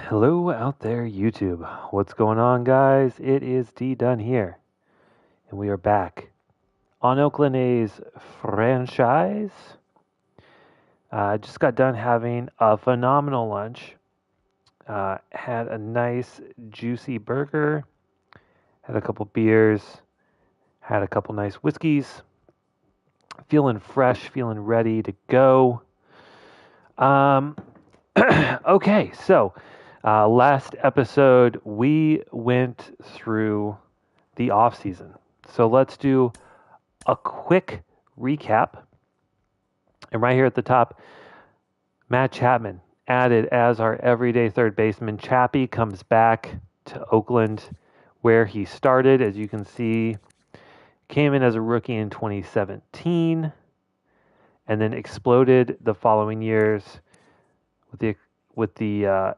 Hello out there, YouTube. What's going on, guys? It is D Dunn here, and we are back on Oakland A's franchise. I just got done having a phenomenal lunch. Had a nice, juicy burger, had a couple beers, had a couple nice whiskeys. Feeling fresh, feeling ready to go. Okay, so last episode we went through the off season. So let's do a quick recap. And right here at the top, Matt Chapman added as our everyday third baseman. Chappie comes back to Oakland where he started. As you can see, came in as a rookie in 2017 and then exploded the following years with the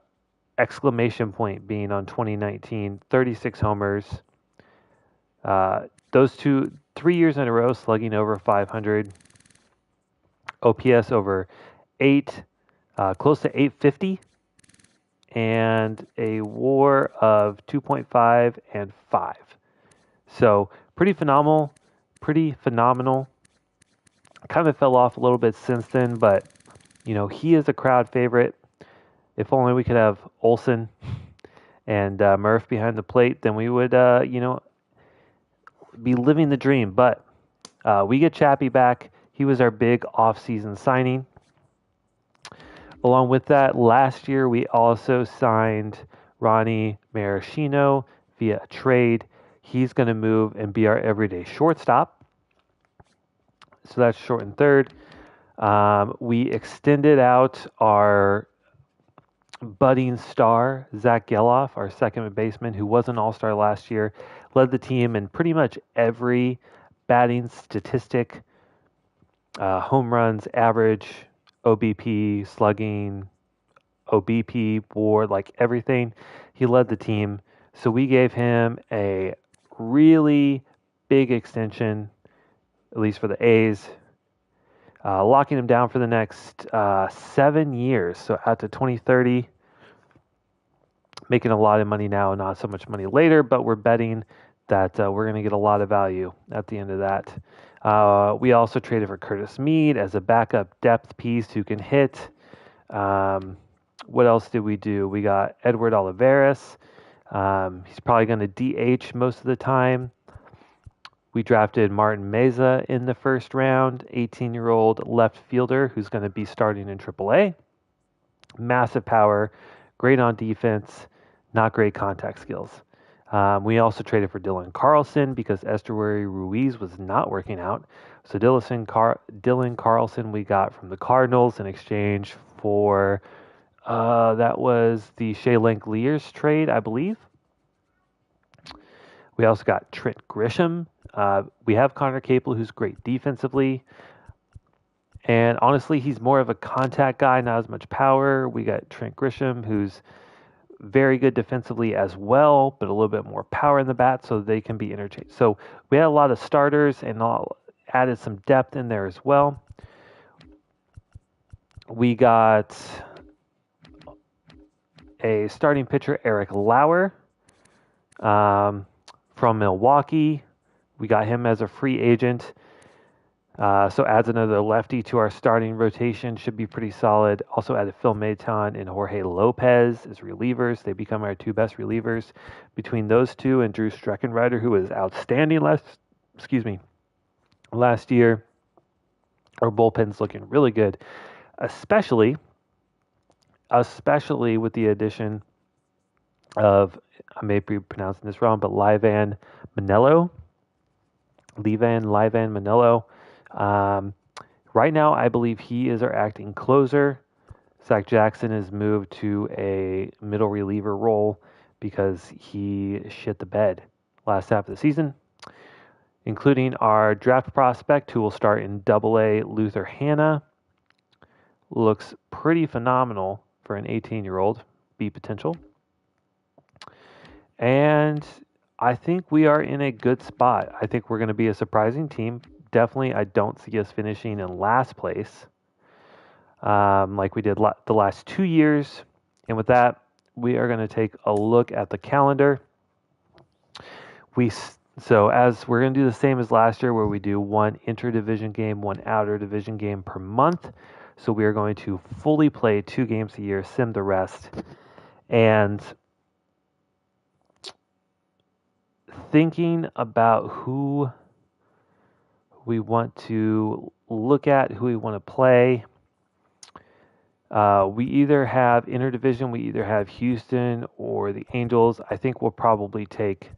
exclamation point being on 2019, 36 homers. Those 3 years in a row slugging over 500, OPS over 8, close to 850, and a WAR of 2.5 and 5. So pretty phenomenal. Kind of fell off a little bit since then, but he is a crowd favorite. If only we could have Olsen and Murph behind the plate, then we would, be living the dream. But we get Chappie back. He was our big off-season signing. Along with that, last year we also signed Ronnie Maraschino via a trade. He's going to move and be our everyday shortstop. So that's short and third. We extended out our budding star, Zach Geloff, our second baseman, who was an all-star last year, led the team in pretty much every batting statistic, home runs, average, OBP, slugging, OBP, WAR, like everything. He led the team. So we gave him a really big extension, at least for the A's, locking him down for the next 7 years, so out to 2030. Making a lot of money now, not so much money later, but we're betting that we're going to get a lot of value at the end of that. We also traded for Curtis Mead as a backup depth piece who can hit. What else did we do? We got Edward Olivares. He's probably going to DH most of the time. We drafted Martin Meza in the first round, 18-year-old left fielder who's going to be starting in AAA. Massive power, great on defense, not great contact skills. We also traded for Dylan Carlson because Estuary Ruiz was not working out. So Dylan Carlson we got from the Cardinals in exchange for, that was the Shea Langeliers trade, I believe. We also got Trent Grisham. We have Connor Capel, who's great defensively. And honestly, he's more of a contact guy, not as much power. We got Trent Grisham, who's very good defensively as well, but a little bit more power in the bat, so they can be interchanged. So we had a lot of starters and added some depth in there as well. We got a starting pitcher, Eric Lauer, from Milwaukee. We got him as a free agent. So adds another lefty to our starting rotation. Should be pretty solid. Also added Phil Maton and Jorge Lopez as relievers. They become our two best relievers. Between those two and Drew Streckenrider, who was outstanding last year, our bullpen's looking really good, especially with the addition of, I may be pronouncing this wrong, but Livan Manello. Right now, I believe he is our acting closer. Zach Jackson has moved to a middle reliever role because he shit the bed last half of the season, including our draft prospect who will start in Double-A, Luther Hanna. Looks pretty phenomenal for an 18-year-old, B potential. And I think we are in a good spot. I think we're going to be a surprising team. Definitely, I don't see us finishing in last place like we did the last 2 years. And with that, we are going to take a look at the calendar. So as we're going to do the same as last year, where we do one inter-division game, one outer-division game per month. So we are going to fully play 2 games a year, sim the rest. And thinking about who we want to look at, who we want to play. We either have interdivision, we either have Houston or the Angels. I think we'll probably take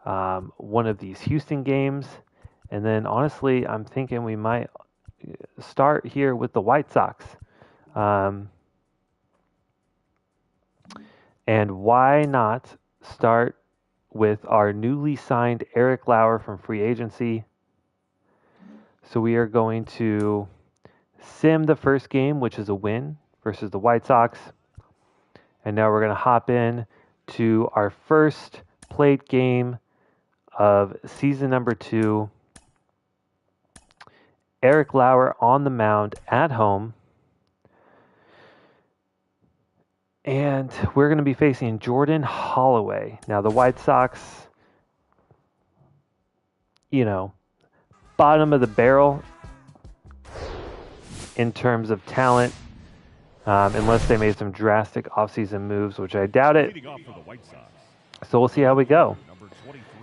one of these Houston games. And then honestly, I'm thinking we might start here with the White Sox. And why not start with our newly signed Eric Lauer from free agency? So we are going to sim the first game, which is a win versus the White Sox. And now we're going to hop in to our first played game of season number 2. Eric Lauer on the mound at home. And we're going to be facing Jordan Holloway. Now, the White Sox, bottom of the barrel in terms of talent, unless they made some drastic offseason moves, which I doubt it. So we'll see how we go.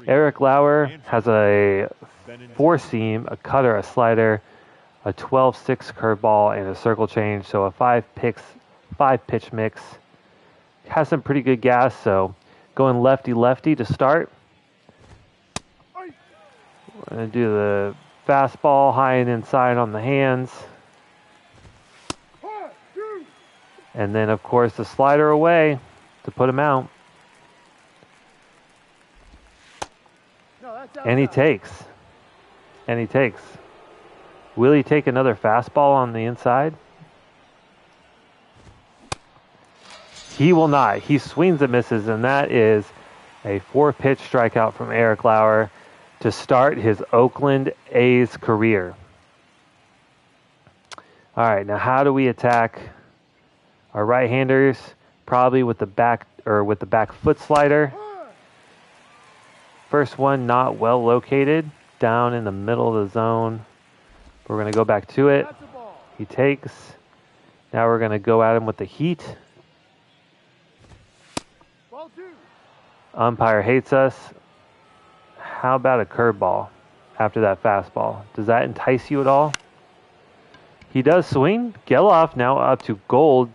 Eric Lauer has a 4-seam, a cutter, a slider, a 12-6 curveball, and a circle change. So a 5-pitch mix. Has some pretty good gas, so going lefty-lefty to start. We're going to do the fastball high and inside on the hands. And then, of course, the slider away to put him out. And he takes. Will he take another fastball on the inside? He will not. He swings and misses, and that is a 4-pitch strikeout from Eric Lauer to start his Oakland A's career. All right, now how do we attack our right-handers? Probably with the back foot slider. First one not well located, down in the middle of the zone. We're going to go back to it. He takes. Now we're going to go at him with the heat. Umpire hates us. How about a curveball after that fastball? Does that entice you at all? He does swing. Geloff now up to gold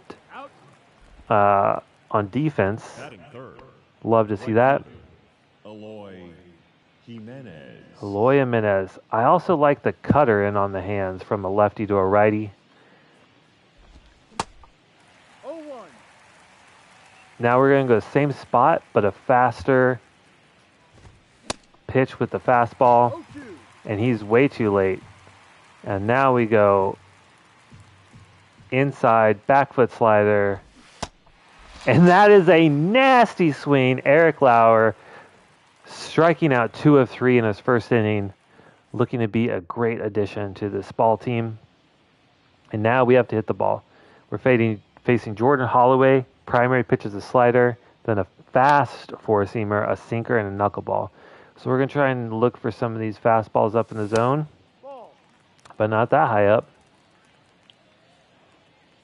on defense. Love to see that. Eloy Jimenez. I also like the cutter in on the hands from a lefty to a righty. Now we're going to go same spot, but a faster pitch with the fastball. And he's way too late. And now we go inside, back foot slider. And that is a nasty swing. Eric Lauer striking out 2 of 3 in his first inning. Looking to be a great addition to this ball team. And now we have to hit the ball. We're facing Jordan Holloway. Primary pitch is a slider, then a fast 4-seamer, a sinker, and a knuckleball. So we're going to try and look for some of these fastballs up in the zone, but not that high up.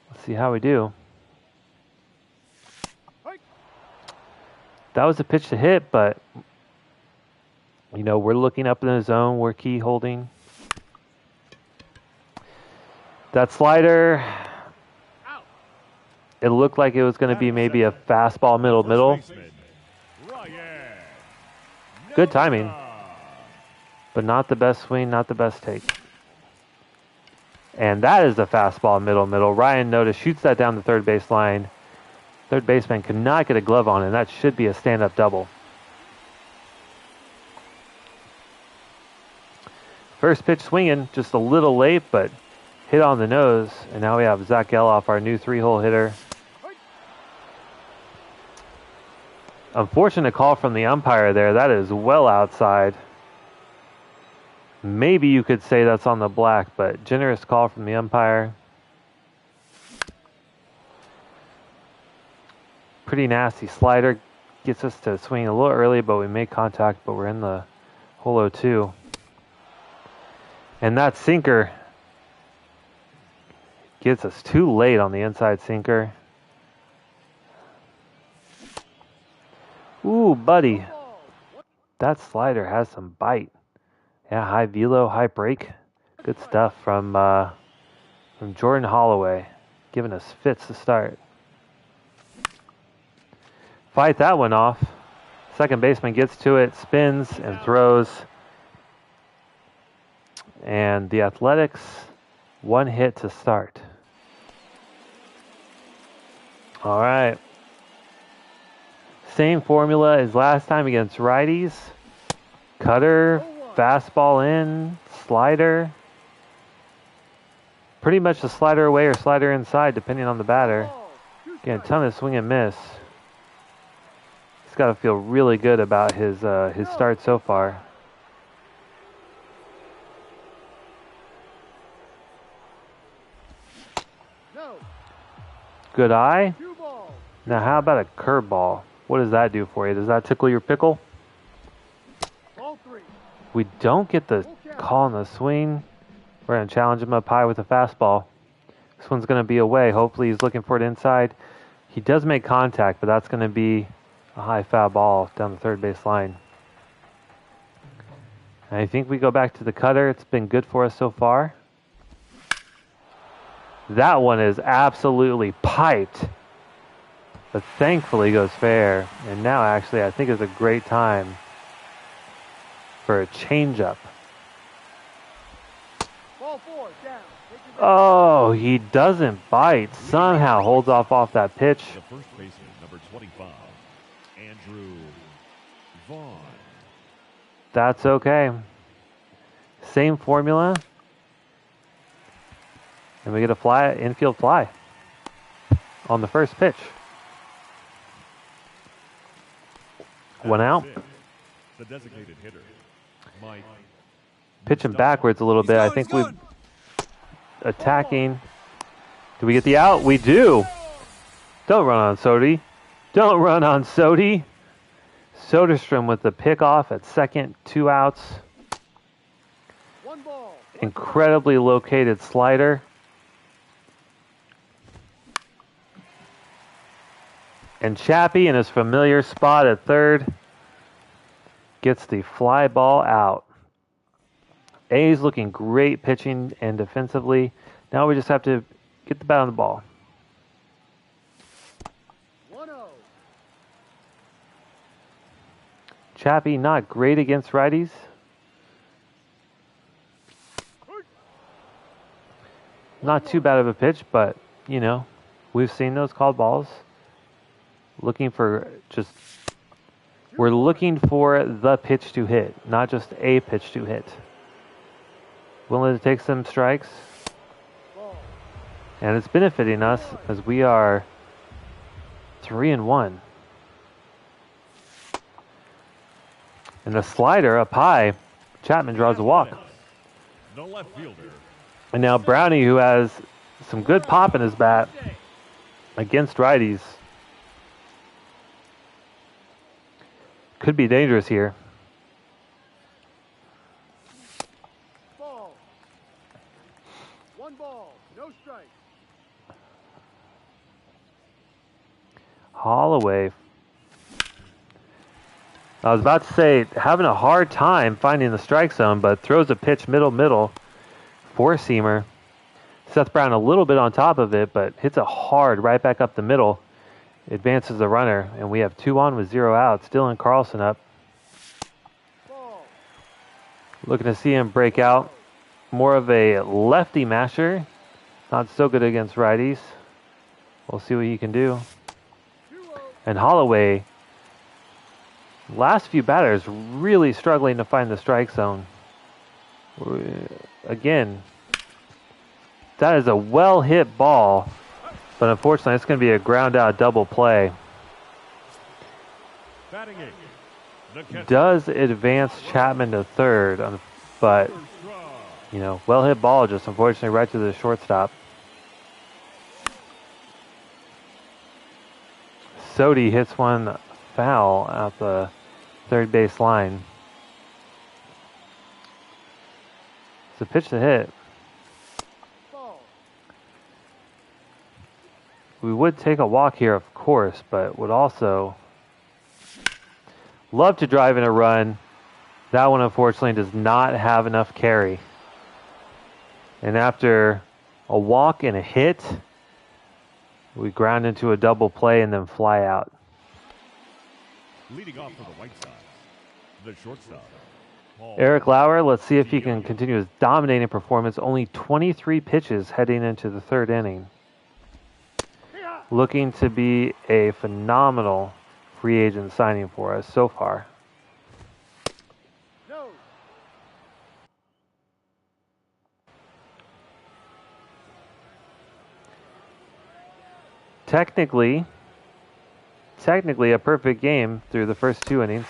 Let's see how we do. That was a pitch to hit, but, we're looking up in the zone. We're key holding. That slider... It looked like it was going to be maybe a fastball middle. Good timing. But not the best swing, not the best take. And that is a fastball middle. Ryan Noda shoots that down the third base line. Third baseman could not get a glove on it. That should be a stand-up double. First pitch swinging, just a little late, but hit on the nose. And now we have Zach Geloff, our new 3-hole hitter. Unfortunate call from the umpire there. That is well outside. Maybe you could say that's on the black, but generous call from the umpire. Pretty nasty slider. Gets us to swing a little early, but we make contact, but we're in the hole 0-2. And that sinker gets us too late on the inside sinker. Ooh, buddy. That slider has some bite. Yeah, high velo, high break. Good stuff from Jordan Holloway, giving us fits to start. Fight that one off. Second baseman gets to it, spins and throws. And the Athletics, one hit to start. All right. Same formula as last time against righties. Cutter, fastball in, slider. Pretty much the slider away or slider inside, depending on the batter. Again, a ton of swing and miss. He's got to feel really good about his start so far. Good eye. Now, how about a curveball? What does that do for you? Does that tickle your pickle? We don't get the call on the swing. We're going to challenge him up high with a fastball. This one's going to be away. Hopefully he's looking for it inside. He does make contact, but that's going to be a high foul ball down the third base line. And I think we go back to the cutter. It's been good for us so far. That one is absolutely piped, but thankfully goes fair. And now actually I think is a great time for a changeup. Oh, he doesn't bite. Somehow holds off that pitch. The first baseman, number 25, Andrew Vaughn. That's okay. Same formula. And we get a fly, infield fly on the first pitch. One out. The designated hitter, Mike. Pitching backwards a little bit. I think we're attacking. Do we get the out? We do. Don't run on Sodi. Don't run on Sodi. Soderstrom with the pickoff at second, 2 outs. Incredibly located slider. And Chappie in his familiar spot at third gets the fly ball out. A's looking great pitching and defensively. Now we just have to get the bat on the ball. 1-0. Chappie not great against righties. Not too bad of a pitch, but, you know, we've seen those called balls. We're looking for the pitch to hit, not just a pitch to hit. Willing to take some strikes. And it's benefiting us as we are 3-1. And the slider up high, Chapman draws a walk. The left fielder. And now Brownie, who has some good pop in his bat against righties, could be dangerous here. Ball. 1 ball, no strike. Holloway. I was about to say, having a hard time finding the strike zone, but throws a pitch middle, four-seamer. Seth Brown a little bit on top of it, but hits it hard right back up the middle. Advances the runner, and we have 2 on with 0 outs. Dylan Carlson up. Looking to see him break out. More of a lefty masher. Not so good against righties. We'll see what he can do. And Holloway, last few batters, really struggling to find the strike zone. Again, that is a well-hit ball. But unfortunately, it's going to be a ground-out double play. Does advance Chapman to third, but, you know, well-hit ball, just unfortunately right to the shortstop. Sodi hits one foul at the third base line. It's a pitch to hit. Ball. We would take a walk here, of course, but would also love to drive in a run. That one, unfortunately, does not have enough carry. And after a walk and a hit, we ground into a double play and then fly out. Leading off for the White Sox, the shortstop, Paul. Eric Lauer, let's see if he can continue his dominating performance. Only 23 pitches heading into the third inning. Looking to be a phenomenal free agent signing for us so far. No. Technically a perfect game through the first 2 innings.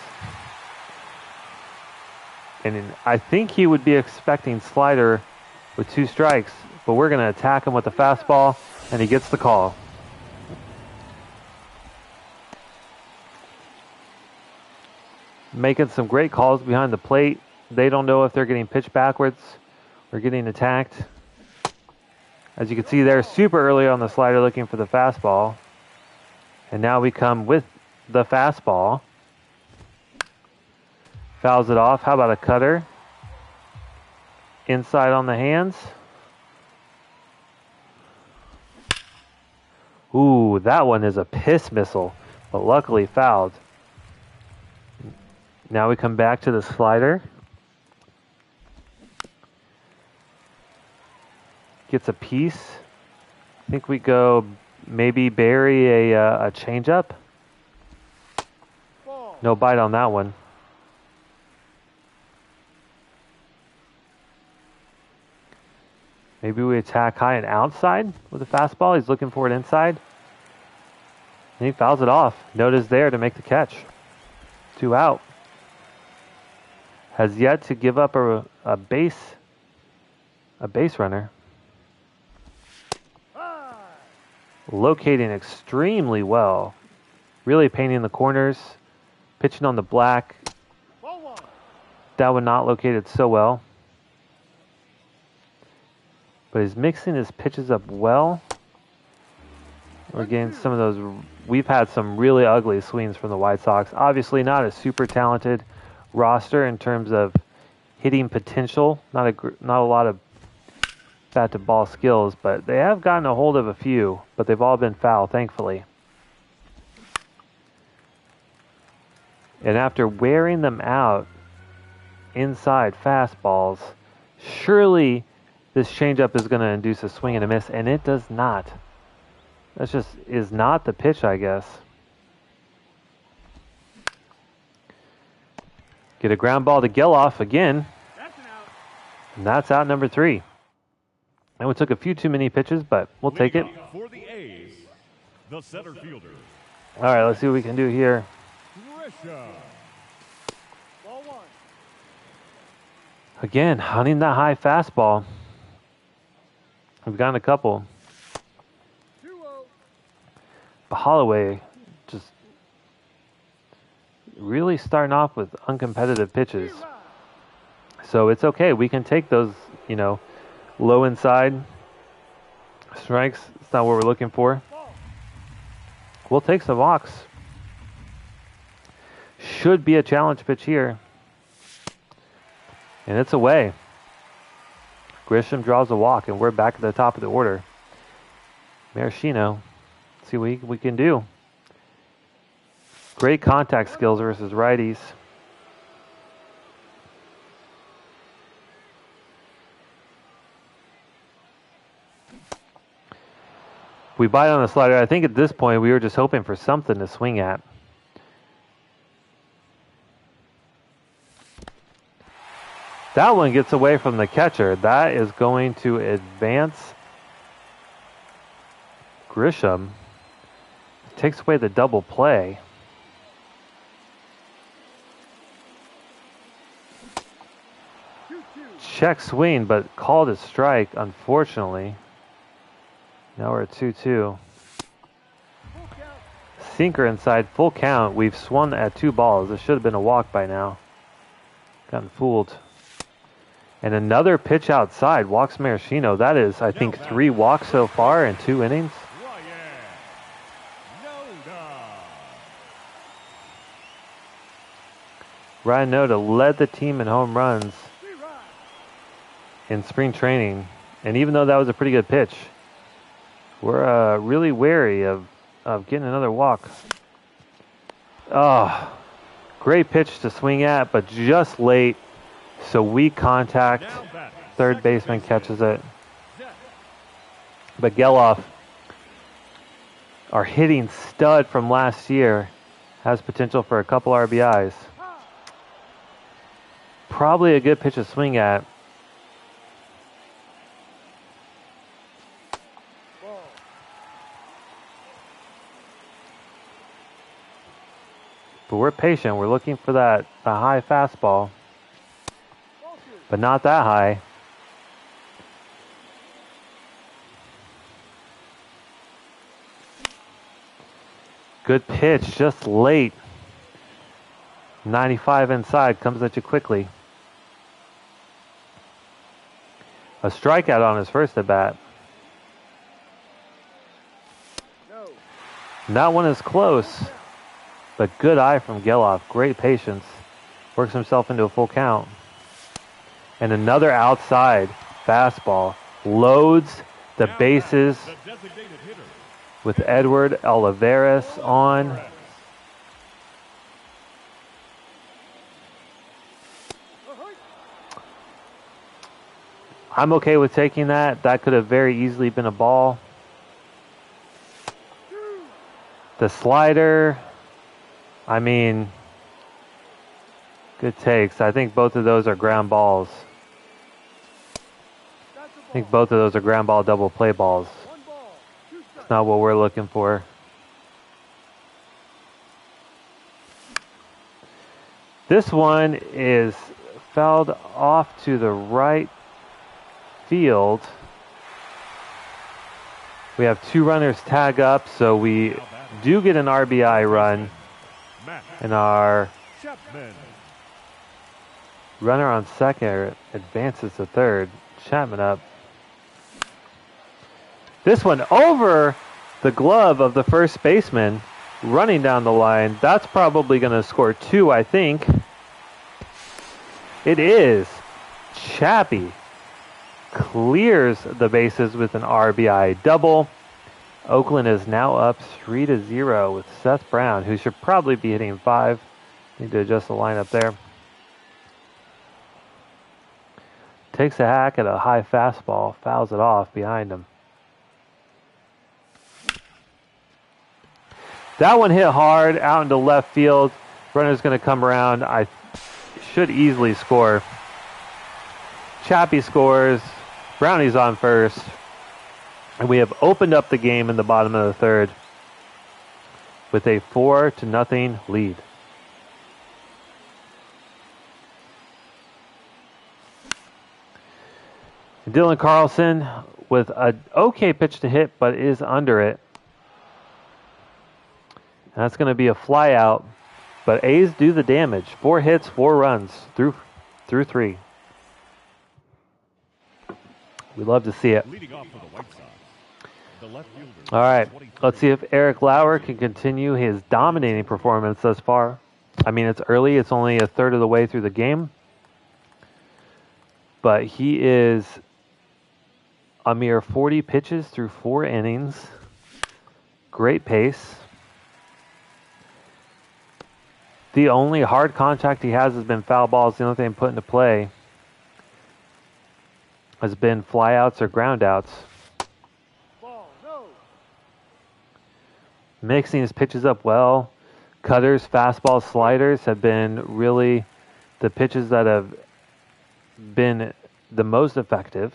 And I think he would be expecting slider with 2 strikes, but we're going to attack him with the fastball, and he gets the call. Making some great calls behind the plate. They don't know if they're getting pitched backwards or getting attacked. As you can see there, super early on the slider looking for the fastball. And now we come with the fastball. Fouls it off. How about a cutter? Inside on the hands. Ooh, that one is a piss missile, but luckily fouled. Now we come back to the slider. Gets a piece. I think we go maybe bury a changeup. Ball. No bite on that one. Maybe we attack high and outside with a fastball. He's looking for it inside. And he fouls it off. Notice there to make the catch. 2 out. Has yet to give up a base runner. High. Locating extremely well. Really painting the corners. Pitching on the black. Ball 1. That one not located so well. But he's mixing his pitches up well. We're getting some of those. We've had some really ugly swings from the White Sox. Obviously not a super talented roster in terms of hitting potential. Not a lot of bat to ball skills, but they have gotten a hold of a few, but they've all been foul, thankfully. And after wearing them out inside fastballs, surely this changeup is going to induce a swing and a miss, and it does not. That just is not the pitch, I guess. Get a ground ball to Geloff again. That's an out. And that's out number 3. And we took a few too many pitches, but we'll take it. Leading off for the A's, the center fielder, All right, let's see what we can do here. Grisham. Ball 1. Again, hunting that high fastball. We've gotten a couple. 2-0. But Holloway just really starting off with uncompetitive pitches. So it's okay. We can take those, low inside strikes. It's not what we're looking for. Ball. We'll take some walks. Should be a challenge pitch here. And it's away. Grisham draws a walk, and we're back at the top of the order. Maraschino, see what we can do. Great contact skills versus righties. We bite on the slider. I think at this point we were just hoping for something to swing at. That one gets away from the catcher. That is going to advance Grisham. Takes away the double play. Check swing, but called a strike, unfortunately. Now we're at 2-2. sinker inside, full count. We've swung at 2 balls. This should have been a walk by now. Gotten fooled. And another pitch outside. Walks Maraschino. That is, I think, 3 walks so far in 2 innings. Ryan Noda led the team in home runs in spring training. And even though that was a pretty good pitch, we're really wary of getting another walk. Oh, great pitch to swing at, but just late. So weak contact. Third baseman catches it. But Geloff, our hitting stud from last year, has potential for a couple RBIs. Probably a good pitch to swing at. But we're patient. We're looking for the high fastball. But not that high. Good pitch, just late. 95 inside, comes at you quickly. A strikeout on his first at bat. That one is close, but good eye from Geloff. Great patience. Works himself into a full count. And another outside fastball. Loads the bases with Edward Olivares on. I'm okay with taking that. That could have very easily been a ball. The slider, I mean, good takes. I think both of those are ground balls. I think both of those are ground ball double play balls. It's not what we're looking for. This one is fouled off to the right field. We have 2 runners tag up, so we do get an RBI run. And our runner on second advances to third. Chapman up. This one over the glove of the first baseman, running down the line. That's probably going to score 2, I think. It is. Chappie clears the bases with an RBI double. Oakland is now up 3-0 with Seth Brown, who should probably be hitting 5. Need to adjust the lineup there. Takes a hack at a high fastball, fouls it off behind him. That one hit hard out into left field. Runner's going to come around. I should easily score. Chappie scores. Brownie's on first. And we have opened up the game in the bottom of the third with a 4-0 lead. Dylan Carlson with an okay pitch to hit, but is under it. And that's going to be a fly out, but A's do the damage. 4 hits, 4 runs through 3. We love to see it. All right, let's see if Eric Lauer can continue his dominating performance thus far. I mean, it's early. It's only a third of the way through the game. But he is a mere 40 pitches through 4 innings. Great pace. The only hard contact he has been foul balls. The only thing put into play has been flyouts or groundouts. Mixing his pitches up well. Cutters, fastballs, sliders have been really the pitches that have been the most effective.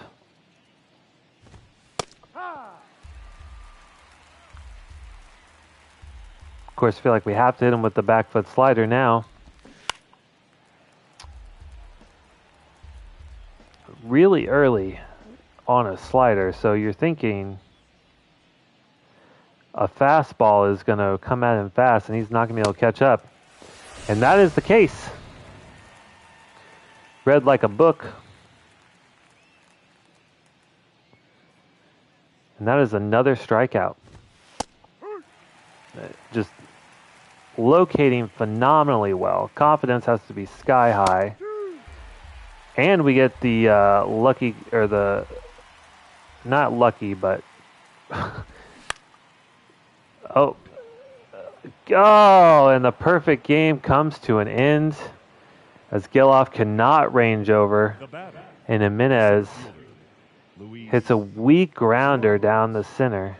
Of course, I feel like we have to hit him with the back foot slider now. Really early on a slider, so you're thinking a fastball is going to come at him fast, and he's not going to be able to catch up. And that is the case. Read like a book. And that is another strikeout. Just locating phenomenally well. Confidence has to be sky high. And we get the lucky, or the, not lucky, but, oh, and the perfect game comes to an end as Geloff cannot range over, and Jimenez hits a weak grounder down the center.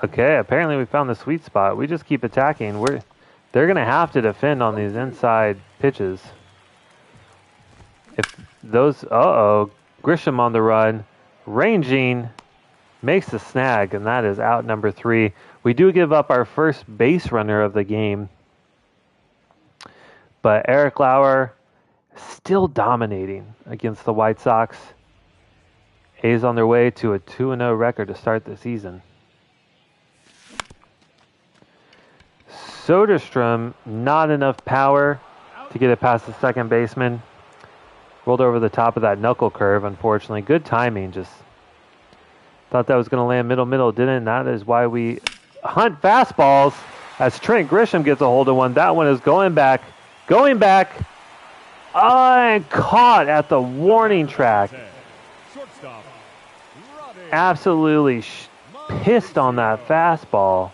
Okay, apparently we found the sweet spot. We just keep attacking. They're going to have to defend on these inside pitches. If those, Grisham on the run, ranging, makes the snag, and that is out number 3. We do give up our first base runner of the game, but Eric Lauer still dominating against the White Sox. A's on their way to a 2-0 record to start the season. Soderstrom, not enough power to get it past the second baseman. Rolled over the top of that knuckle curve, unfortunately. Good timing, just thought that was going to land middle, didn't. And that is why we hunt fastballs as Trent Grisham gets a hold of one. That one is going back, and caught at the warning track. Absolutely pissed on that fastball,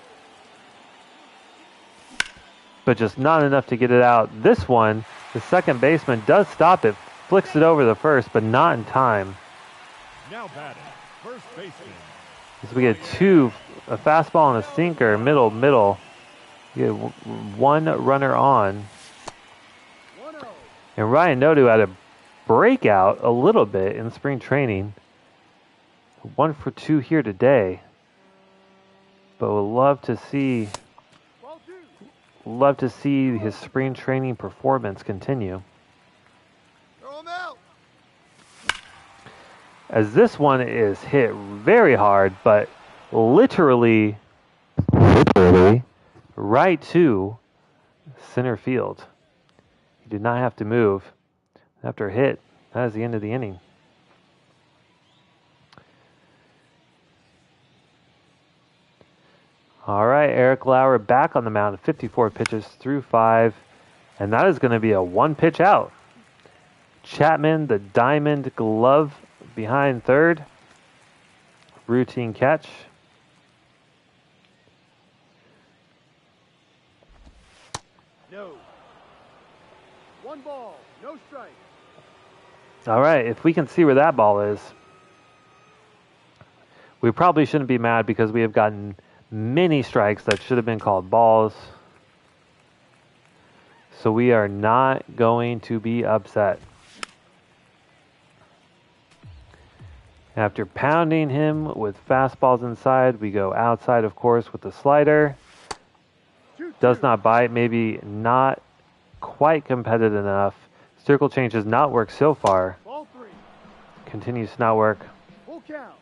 but just not enough to get it out. This one, the second baseman does stop it, flicks it over the first, but not in time. Now batting, first baseman. As we get a fastball and a sinker, middle. We get one runner on. And Ryan Nodu had a breakout a little bit in spring training. 1 for 2 here today. But would love to see his spring training performance continue. As this one is hit very hard, but literally right to center field. He did not have to move. After a hit, that is the end of the inning. All right, Eric Lauer back on the mound, 54 pitches through 5, and that is going to be a 1-pitch out. Chapman, the diamond glove behind third. Routine catch. No. 1 ball, no strike. All right, if we can see where that ball is, we probably shouldn't be mad because we have gotten many strikes that should have been called balls. So we are not going to be upset. After pounding him with fastballs inside, we go outside, of course, with the slider. Does not bite, maybe not quite competitive enough. Circle change has not worked so far. Ball 3. Continues to not work. Full count.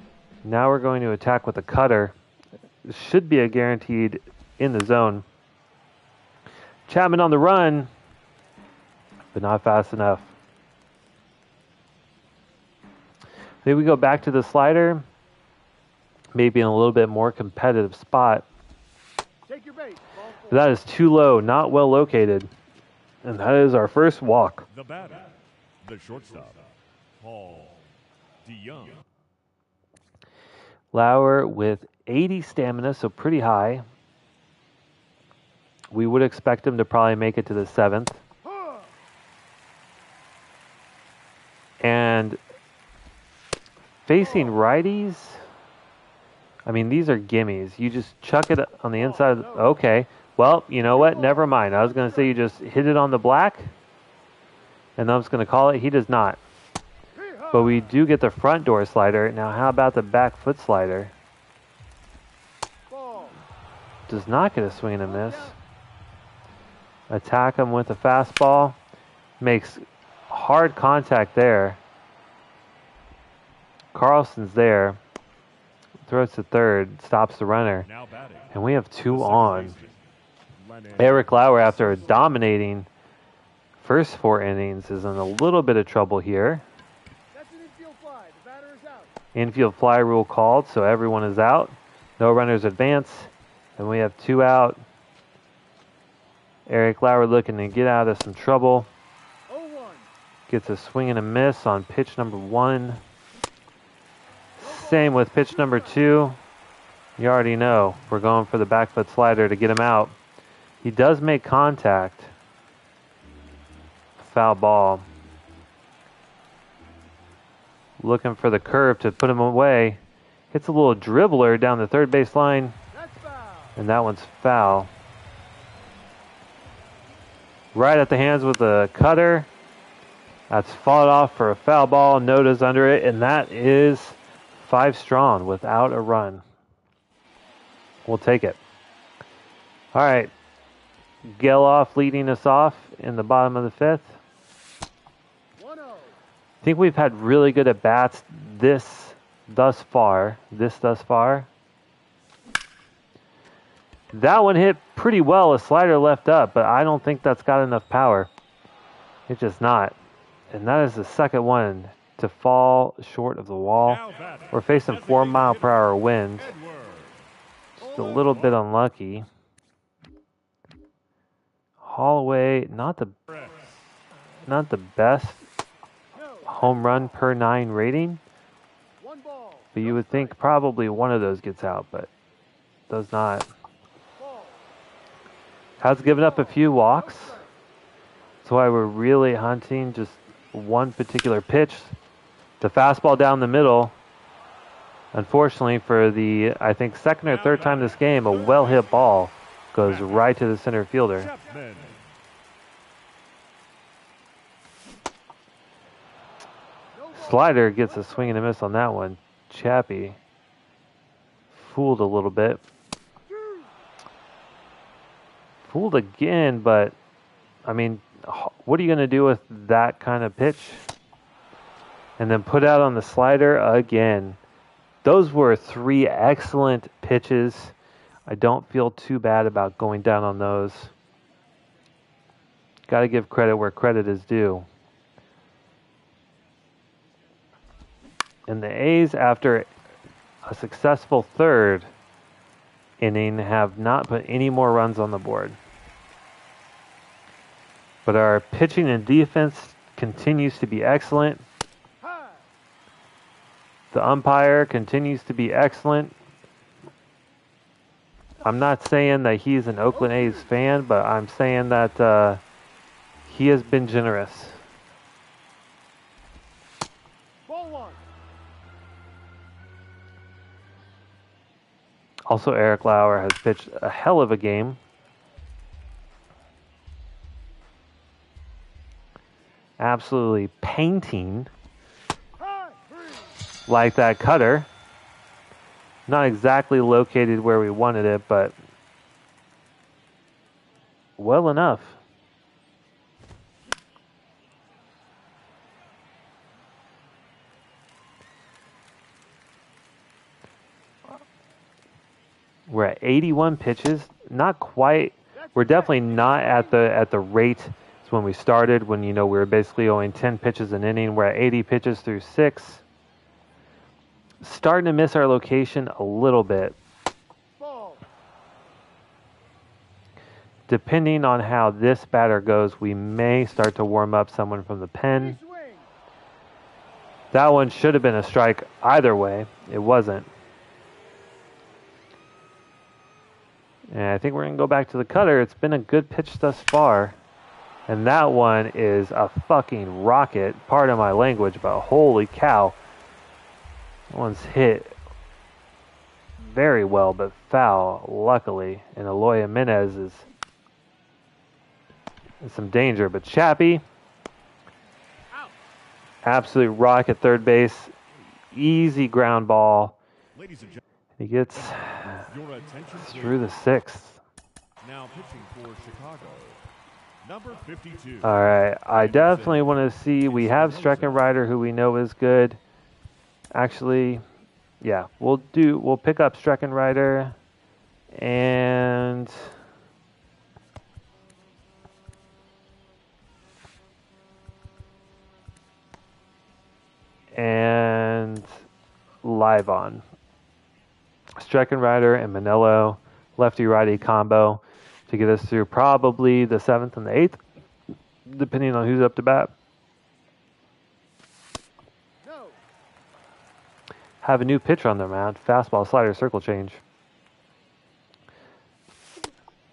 Now we're going to attack with a cutter. Should be a guaranteed in the zone. Chapman on the run, but not fast enough. Maybe we go back to the slider, maybe in a little bit more competitive spot. Take your base. Ball 4. But that is too low, not well located. And that is our first walk. The batter, the shortstop, Paul DeYoung. Lauer with 80 stamina, so pretty high. We would expect him to probably make it to the 7th. And facing righties, I mean, these are gimmies. You just chuck it on the inside. Okay. Well, you know what? Never mind. I was going to say you just hit it on the black, and I'm just going to call it. He does not. But we do get the front door slider. Now, how about the back foot slider? Does not get a swing and a miss. Attack him with a fastball. Makes hard contact there. Carlson's there. Throws to third. Stops the runner. Now batting. And we have The 2 second on. baseman, Lennon. Eric Lauer, after a dominating first 4 innings, is in a little bit of trouble here. That's an infield fly. The batter is out. Infield fly rule called, so everyone is out. No runners advance. And we have 2 out. Eric Lauer looking to get out of some trouble. 0-1. Gets a swing and a miss on pitch number 1. Same with pitch number 2. You already know. We're going for the back foot slider to get him out. He does make contact. Foul ball. Looking for the curve to put him away. Hits a little dribbler down the third base line. That's foul. And that one's foul. Right at the hands with the cutter. That's fought off for a foul ball. Noda's under it. And that is 5 strong without a run. We'll take it. All right. Geloff leading us off in the bottom of the 5th. 1-0. I think we've had really good at bats thus far. That one hit pretty well, a slider left up, but I don't think that's got enough power. It's just not. And that is the second one to fall short of the wall. Now batting. We're facing 4-mile-per-hour winds. Edwards. Just a little bit unlucky. Holloway, not the best No. home run per 9 rating, 1 ball. but you would think probably one of those gets out, but does not. Ball. Has given up a few walks. That's why we're really hunting just one particular pitch. The fastball down the middle. Unfortunately, for the, I think, second or third time this game, a well-hit ball goes right to the center fielder. Chapman. Slider gets a swing and a miss on that one. Chappie fooled a little bit. Fooled again, but, I mean, what are you going to do with that kind of pitch? And then put out on the slider again. Those were 3 excellent pitches. I don't feel too bad about going down on those. Got to give credit where credit is due. And the A's, after a successful third inning, have not put any more runs on the board. But our pitching and defense continues to be excellent. High. The umpire continues to be excellent. I'm not saying that he's an Oakland A's fan, but I'm saying that he has been generous. Ball 1. Also, Eric Lauer has pitched a hell of a game. Absolutely painting High. 3. like that cutter. Not exactly located where we wanted it, but well enough. We're at 81 pitches. Not quite. We're definitely not at the rate as when we started, when we were basically only 10 pitches an inning. We're at 80 pitches through 6. Starting to miss our location a little bit. Ball. Depending on how this batter goes, we may start to warm up someone from the pen. Swing. That one should have been a strike either way. It wasn't. And I think we're going to go back to the cutter. It's been a good pitch thus far. And that one is a fucking rocket. Pardon my language, but holy cow. That one's hit very well, but foul, luckily. And Eloy Jimenez is in some danger. But Chappie, Out. absolute rock at third base. Easy ground ball. Ladies and gentlemen, He gets your attention through the 6th. Now pitching for Chicago, Number 52. All right, I definitely want to see. We have Stricken Rider, who we know is good. Actually, yeah, we'll pick up Stricken Rider and Live On. Stricken Rider and Manello, lefty-righty combo to get us through probably the 7th and the 8th, depending on who's up to bat. No. Have a new pitcher on the mound. Fastball, slider, circle change.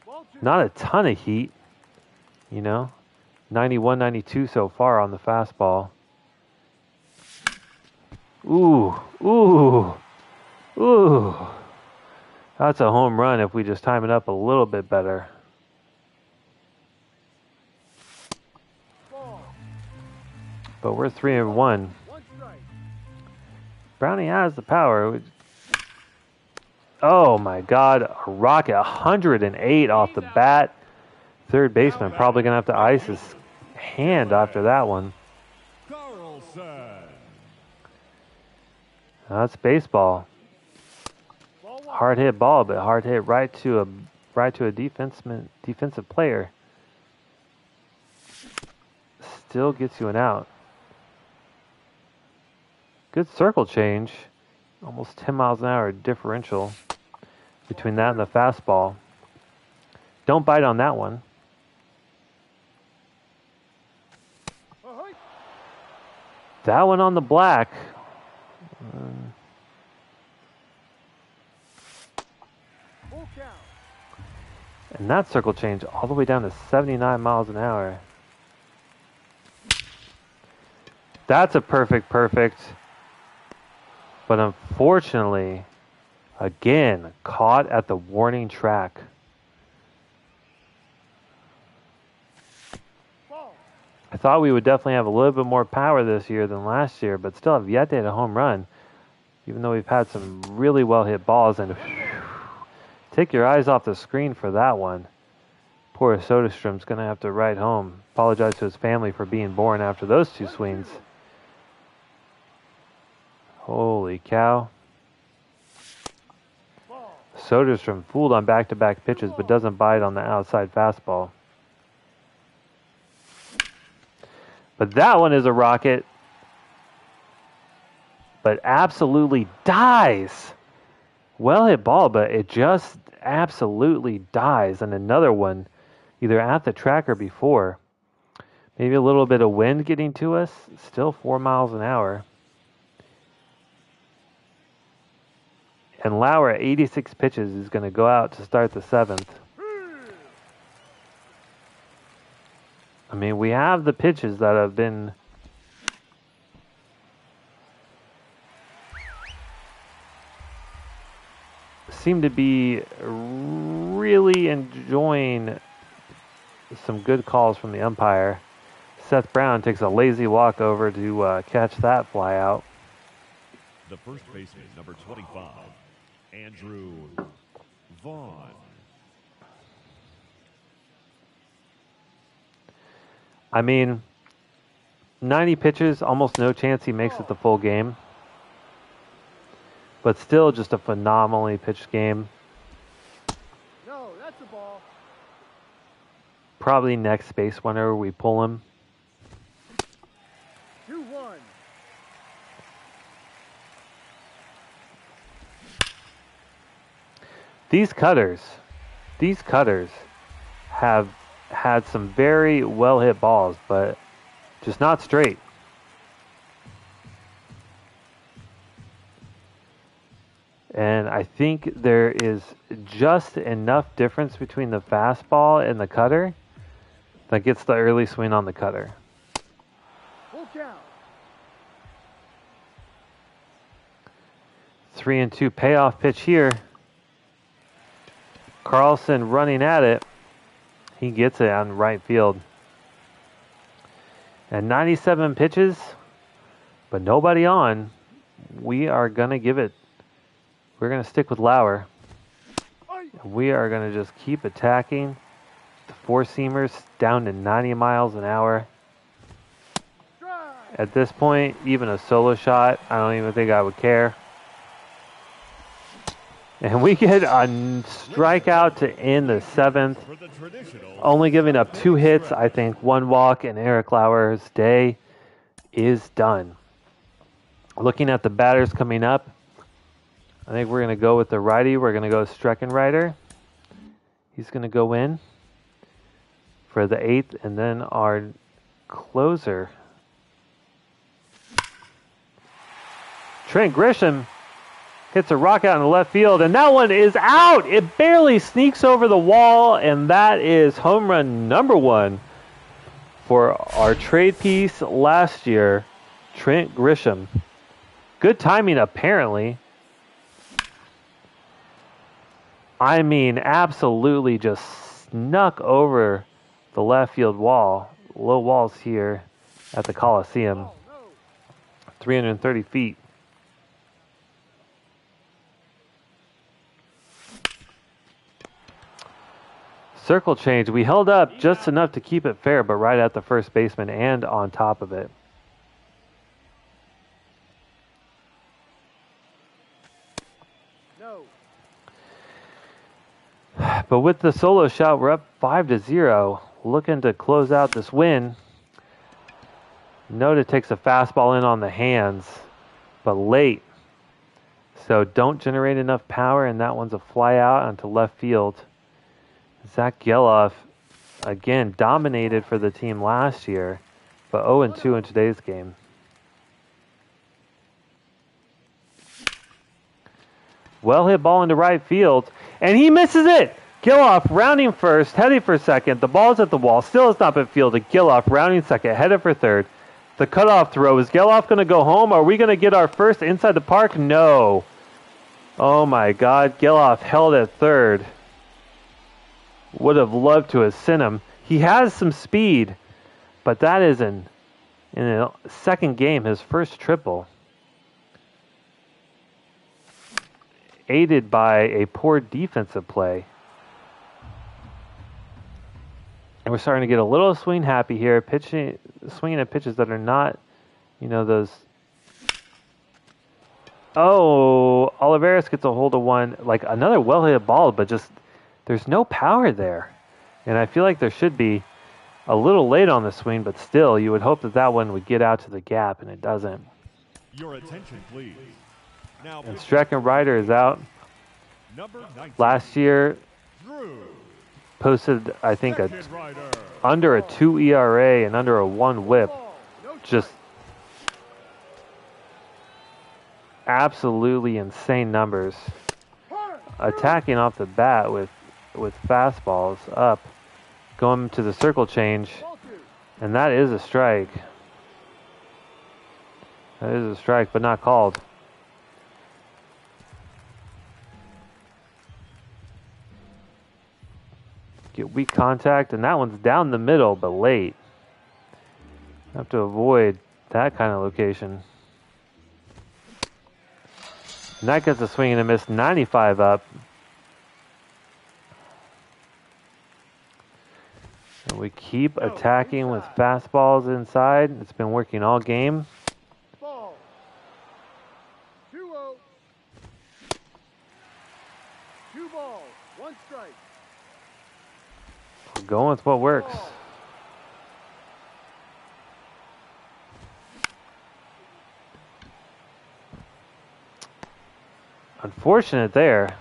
Ball 2. Not a ton of heat, 91, 92 so far on the fastball. Ooh. That's a home run if we just time it up a little bit better. Ball. But we're 3-1. One strike. Brownie has the power. Oh my God, a rocket, 108 off the bat. Third baseman probably going to have to ice his hand after that one. Carlson. That's baseball. Ball 1. Hard hit ball, but hard hit right to a defensive player. Still gets you an out. Good circle change. Almost 10 miles an hour differential between that and the fastball. Don't bite on that one. Ahoy. That one on the black. Full count. And that circle change all the way down to 79 miles an hour. That's a perfect. But unfortunately, again, caught at the warning track. Ball. I thought we would definitely have a little bit more power this year than last year, but still have yet to hit a home run, even though we've had some really well hit balls. And take your eyes off the screen for that one. Poor Soderstrom's going to have to ride home. Apologize to his family for being born after those two swings. Holy cow. Ball. Soderstrom fooled on back-to-back pitches, but doesn't bite on the outside fastball. But that one is a rocket. But absolutely dies. Well hit ball, but it just absolutely dies. And another one, either at the track or before. Maybe a little bit of wind getting to us. Still 4 miles an hour. And Lauer at 86 pitches is going to go out to start the 7th. I mean, we have the pitches that have been seem to be really enjoying some good calls from the umpire. Seth Brown takes a lazy walk over to catch that fly out. The first baseman, number 25, Andrew Vaughn. I mean, 90 pitches, almost no chance he makes it the full game. But still just a phenomenally pitched game. No, that's a ball. Probably next base whenever we pull him. 2-1. These cutters have had some very well hit balls, but just not straight. And I think there is just enough difference between the fastball and the cutter that gets the early swing on the cutter. Full count. 3-2 payoff pitch here. Carlson running at it. He gets it on right field. And 97 pitches, but nobody on. We are going to give it. We're going to stick with Lauer. We are going to just keep attacking The four-seamers down to 90 miles an hour. Strike. At this point, even a solo shot, I don't even think I would care. And we get a strikeout to end the seventh. For the traditional Only giving up 2 hits, I think 1 walk, and Eric Lauer's day is done. Looking at the batters coming up, I think we're going to go with the righty. We're going to go Streckenrider. He's going to go in for the 8th, and then our closer, Trent Grisham, hits a rock out in the left field, and that one is out. It barely sneaks over the wall, and that is home run number 1 for our trade piece last year, Trent Grisham. Good timing, apparently. I mean, absolutely just snuck over the left field wall. Low walls here at the Coliseum. Ball, no. 330 feet. Circle change. We held up just enough to keep it fair, but right at the first baseman and on top of it. No. But with the solo shot, we're up 5-0. Looking to close out this win. Noda takes a fastball in on the hands, but late. So don't generate enough power, and that one's a fly out onto left field. Zach Geloff, again, dominated for the team last year, but 0-2 in today's game. Well hit ball into right field, and he misses it! Geloff rounding first, heading for second. The ball's at the wall, still has not been fielded. Geloff rounding second, headed for third. The cutoff throw, is Geloff going to go home? Are we going to get our first inside the park? No. Oh my God, Geloff held at third. Would have loved to have sent him. He has some speed, but that is in a second game, his first triple. Aided by a poor defensive play. And we're starting to get a little swing happy here, swinging at pitches that are not, those. Oh, Olivares gets a hold of one, like another well-hit ball, but just there's no power there. And I feel like there should be a little late on the swing, but still, you would hope that that one would get out to the gap, and it doesn't. Your attention, please. Now, And Streckenrider is out. number 19, Last year, Drew posted, I think, Streckenrider. under a 2 ERA and under a 1 whip. Ball. No. Just absolutely insane numbers. Hard. Attacking off the bat with fastballs up, going to the circle change, Ball 2. and that is a strike. That is a strike, but not called. Get weak contact, and that one's down the middle, but late. Have to avoid that kind of location. And that gets a swing and a miss, 95 up. And we keep attacking with fastballs inside. It's been working all game. Ball. 2-0. 2 balls. 1 strike. We're going with what works. Ball. Unfortunate there.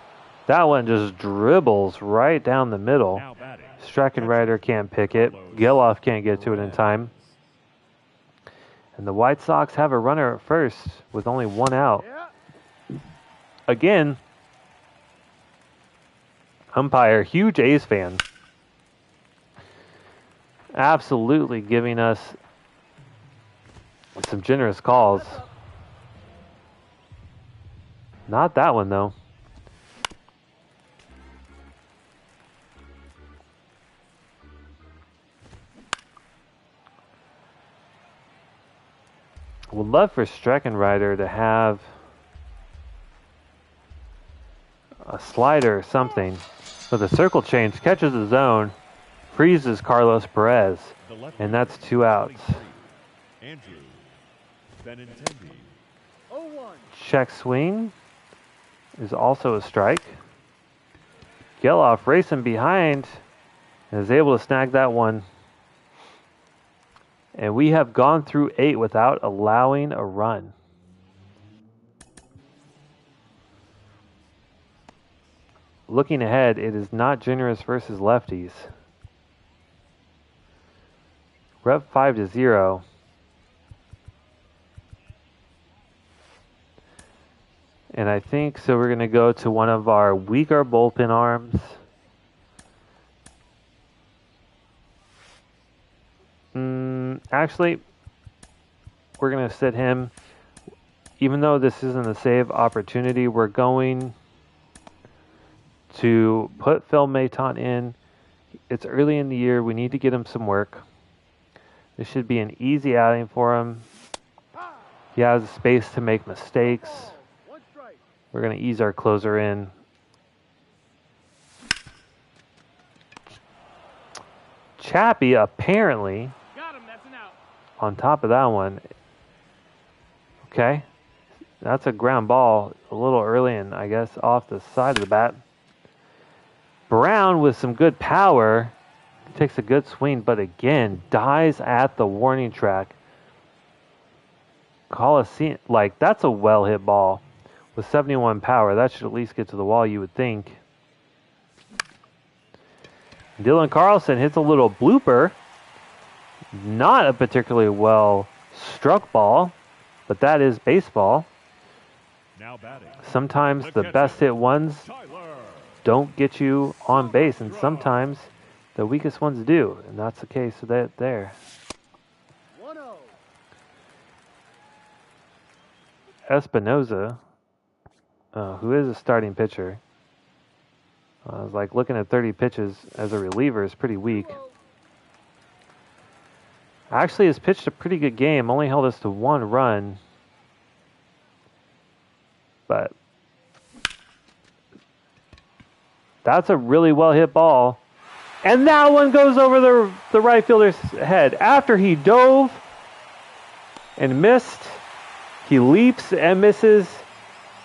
That one just dribbles right down the middle. Now batting. Streckenrider can't pick it. Geloff can't get to it in time. And the White Sox have a runner at first with only 1 out. Yeah. Again, umpire, huge A's fan. Absolutely giving us some generous calls. Not that one, though. Would love for Streckenrider to have a slider or something. With a circle change, catches the zone. freezes Carlos Perez, The left and that's fielder, 2 outs. 23, Andrew Benintendi. 0-1. Check swing is also a strike. Geloff racing behind and is able to snag that one. And we have gone through 8 without allowing a run. Looking ahead, it is not generous versus lefties. We're up 5-0. And I think so we're going to go to one of our weaker bullpen arms. Actually, we're going to sit him. Even though this isn't a save opportunity, we're going to put Phil Maton in. It's early in the year. We need to get him some work. This should be an easy outing for him. He has space to make mistakes. Ball. 1 strike. We're going to ease our closer in. Chappie apparently Got him. That's an out. on top of that one. Okay. That's a ground ball a little early and I guess off the side of the bat. Brown with some good power takes a good swing, but again dies at the warning track. Coliseum, like that's a well hit ball with 71 power. That should at least get to the wall, you would think. Dylan Carlson hits a little blooper. Not a particularly well struck ball, but that is baseball. Now batting, Sometimes the best hit ones Tyler. don't get you on base, and sometimes the weakest ones do, and that's the case of that there. 1-0. Espinoza, who is a starting pitcher, I was like looking at 30 pitches as a reliever is pretty weak. 2-0. Actually has pitched a pretty good game, only held us to 1 run, but that's a really well hit ball. And that one goes over the right fielder's head. After he dove and missed, he leaps and misses.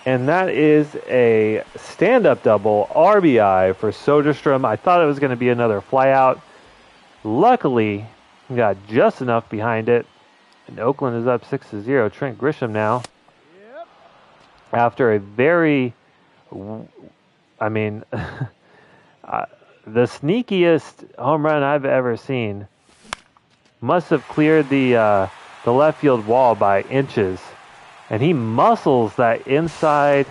And that is a stand-up double RBI for Soderstrom. I thought it was going to be another flyout. Luckily, he got just enough behind it. And Oakland is up 6-0. Trent Grisham now. Yep. After a very, I mean, the sneakiest home run I've ever seen. Must have cleared the left field wall by inches. And he muscles that inside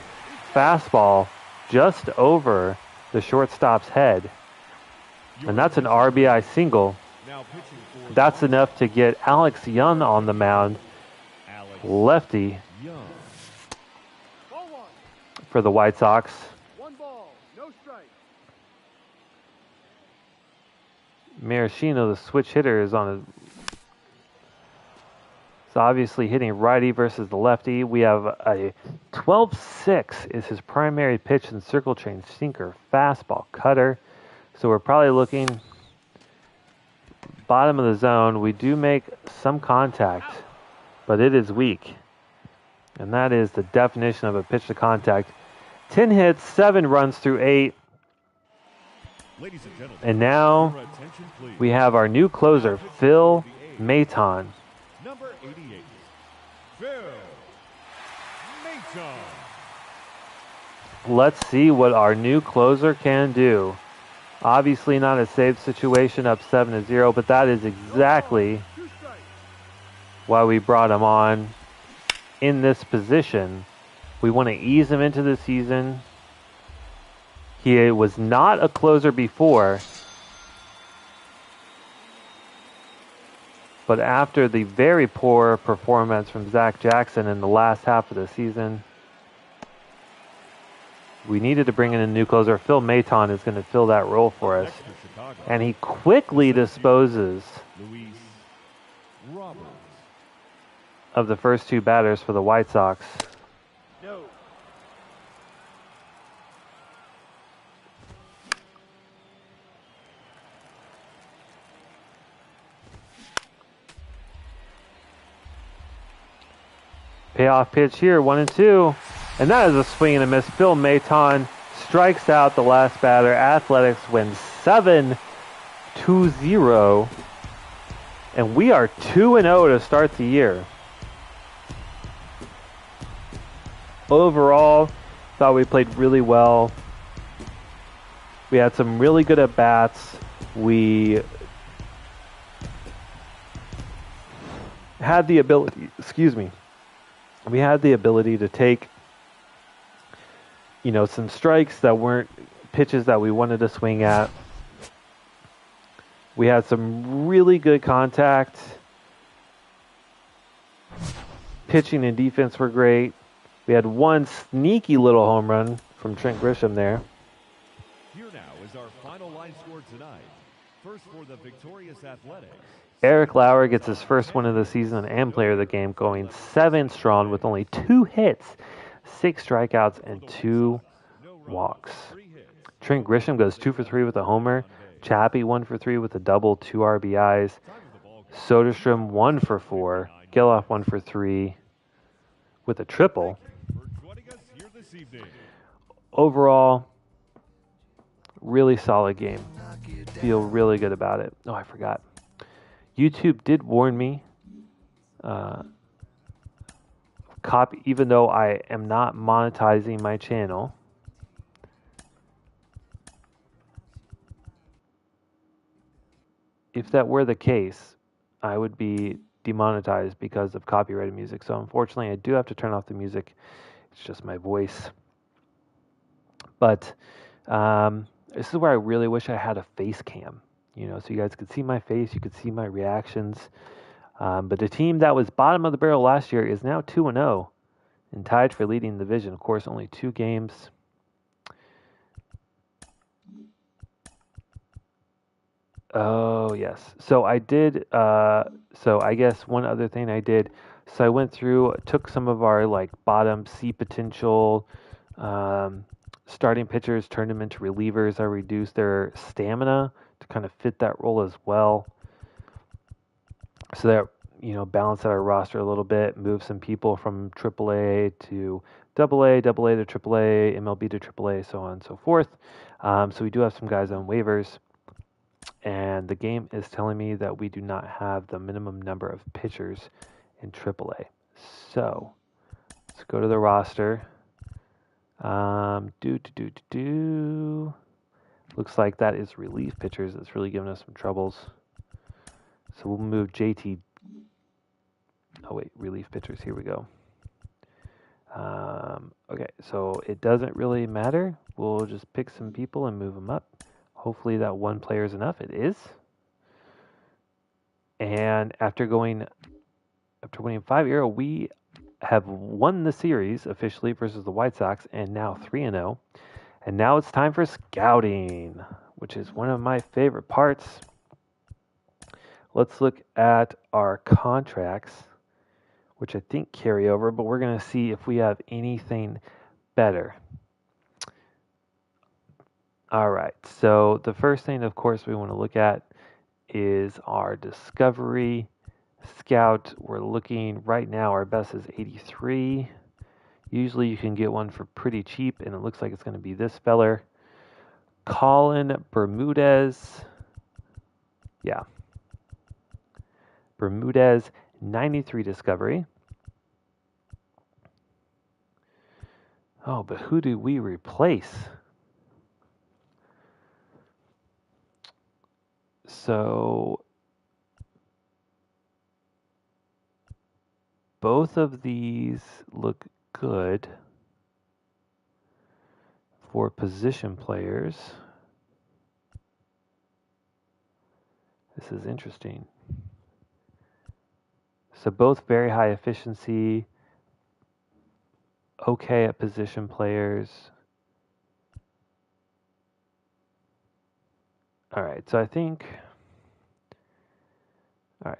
fastball just over the shortstop's head. And that's an RBI single. Now pitching for That's enough to get Alex Young on the mound, Alex lefty, Young. Ball 1. for the White Sox. 1 ball. No strike. Maraschino, the switch hitter, is on a... It's obviously hitting righty versus the lefty. We have a 12-6 is his primary pitch in circle change, sinker, fastball, cutter. So we're probably looking bottom of the zone. We do make some contact, but it is weak. And that is the definition of a pitch to contact. 10 hits, 7 runs through 8. Ladies and gentlemen, And now your attention, please. we have our new closer, Phil Maton. Number 88, Phil Maton. Let's see what our new closer can do. Obviously not a save situation, up 7-0, but that is exactly 2 strikes. why we brought him on in this position. We want to ease him into the season. He was not a closer before, but after the very poor performance from Zach Jackson in the last half of the season, we needed to bring in a new closer. Phil Maton is going to fill that role for us. Next to Chicago, And he quickly disposes Luis Roberts. of the first 2 batters for the White Sox. No. Payoff pitch here, 1-2. And that is a swing and a miss. Phil Maton strikes out the last batter. Athletics wins 7-0. And we are 2-0 to start the year. Overall, thought we played really well. We had some really good at-bats. We had the ability, we had the ability to take, some strikes that weren't pitches that we wanted to swing at. We had some really good contact. Pitching and defense were great. We had one sneaky little home run from Trent Grisham there. Here now is our final line score tonight. First for the victorious Athletics. Eric Lauer gets his first win of the season and player of the game, going 7 strong with only 2 hits, 6 strikeouts, and 2 walks. Trent Grisham goes 2 for 3 with a homer. Chappie 1 for 3 with a double, 2 RBIs. Soderstrom 1 for 4. Geloff 1 for 3 with a triple. Overall, really solid game. Feel really good about it. Oh, I forgot. YouTube did warn me. Even though I am not monetizing my channel, if that were the case, I would be demonetized because of copyrighted music. So unfortunately, I do have to turn off the music. It's just my voice. But this is where I really wish I had a face cam, so you guys could see my face, you could see my reactions. But the team that was bottom of the barrel last year is now 2-0 and tied for leading the division. Of course, only 2 games. Oh, yes. So I did, so I guess one other thing I did, so I went through, took some of our bottom C potential starting pitchers, turned them into relievers. I reduced their stamina to kind of fit that role as well. So that, balance out our roster a little bit, move some people from AAA to AA to AAA, MLB to AAA, so on and so forth. So we do have some guys on waivers. And the game is telling me that we do not have the minimum number of pitchers in AAA. So let's go to the roster. Looks like that is relief pitchers. That's really giving us some troubles. So we'll move JT. Oh wait, relief pitchers. Here we go. Okay, so it doesn't really matter. We'll just pick some people and move them up. Hopefully that one player is enough. It is. And after winning 5-0, we have won the series officially versus the White Sox, and now 3-0. And now it's time for scouting, which is one of my favorite parts. Let's look at our contracts, which I think carry over, but we're going to see if we have anything better. All right, so the first thing, of course, we want to look at is our Discovery Scout. We're looking right now, our best is 83. Usually you can get one for pretty cheap, and it looks like it's going to be this feller. Colin Bermudez. Yeah. Bermudez, 93 Discovery. Oh, but who do we replace? So both of these look good for position players. This is interesting. So both very high efficiency, okay at position players. All right, so I think, all right,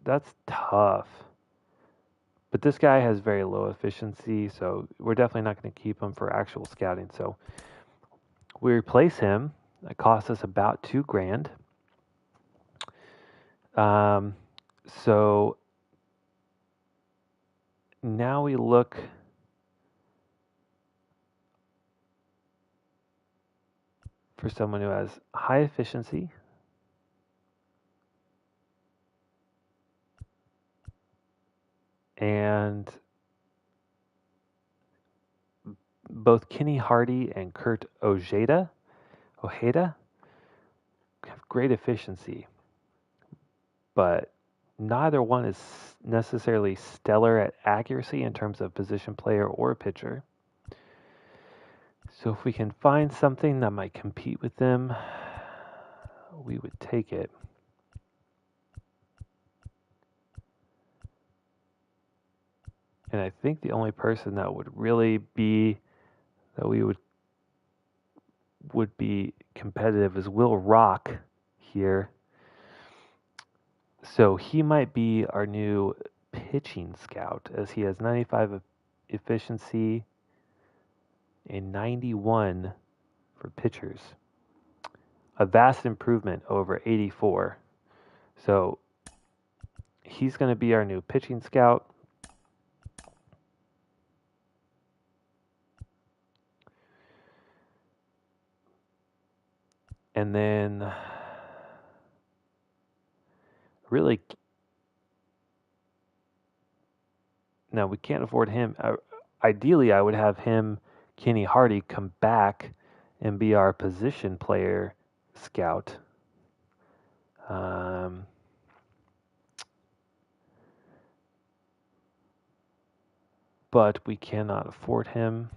that's tough. But this guy has very low efficiency, so we're definitely not going to keep him for actual scouting. So we replace him. It costs us about $2,000. So now we look for someone who has high efficiency, and both Kenny Hardy and Kurt Ojeda have great efficiency, but neither one is necessarily stellar at accuracy in terms of position player or pitcher. So if we can find something that might compete with them, we would take it. And I think the only person that would really be that we would be competitive is Will Rock here. So he might be our new pitching scout, as he has 95 efficiency and 91 for pitchers. A vast improvement over 84. So he's going to be our new pitching scout. And then really, now we can't afford him. Ideally, I would have him, Kenny Hardy, come back and be our position player scout. But we cannot afford him.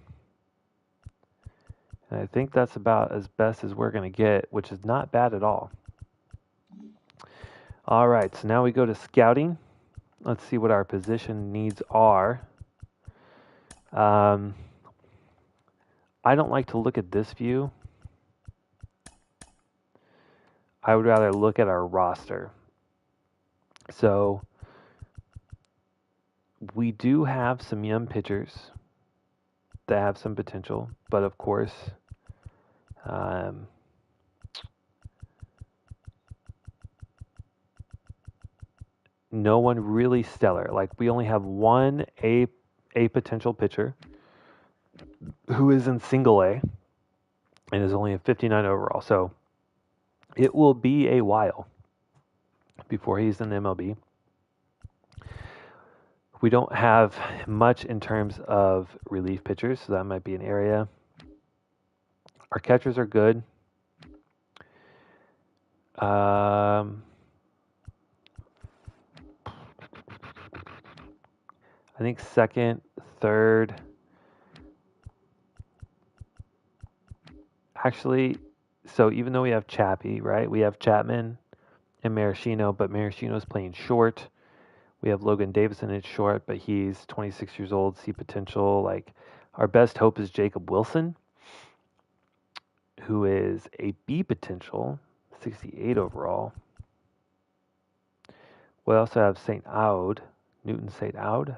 And I think that's about as best as we're going to get, which is not bad at all. All right, so now we go to scouting. Let's see what our position needs are. I don't like to look at this view. I would rather look at our roster. So we do have some young pitchers that have some potential, but of course, no one really stellar. Like, we only have one A potential pitcher who is in single A and is only a 59 overall. So it will be a while before he's in the MLB. We don't have much in terms of relief pitchers, so that might be an area. Our catchers are good. I think second, third. Actually, so even though we have Chappie, right? We have Chapman and Maraschino, but Maraschino's playing short. We have Logan Davison at short, but he's 26 years old, see potential. Like, our best hope is Jacob Wilson, who is a B potential, 68 overall. We also have Newton St. Aud,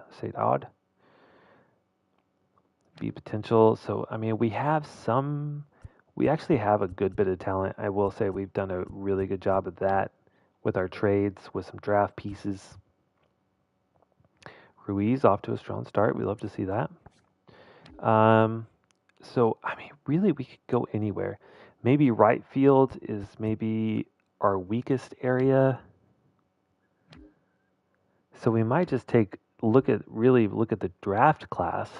B potential. So, I mean, we actually have a good bit of talent. I will say we've done a really good job of that with our trades, with some draft pieces. Ruiz off to a strong start. We love to see that. So, I mean, really, we could go anywhere. Maybe right field is maybe our weakest area. So we might just look at the draft class,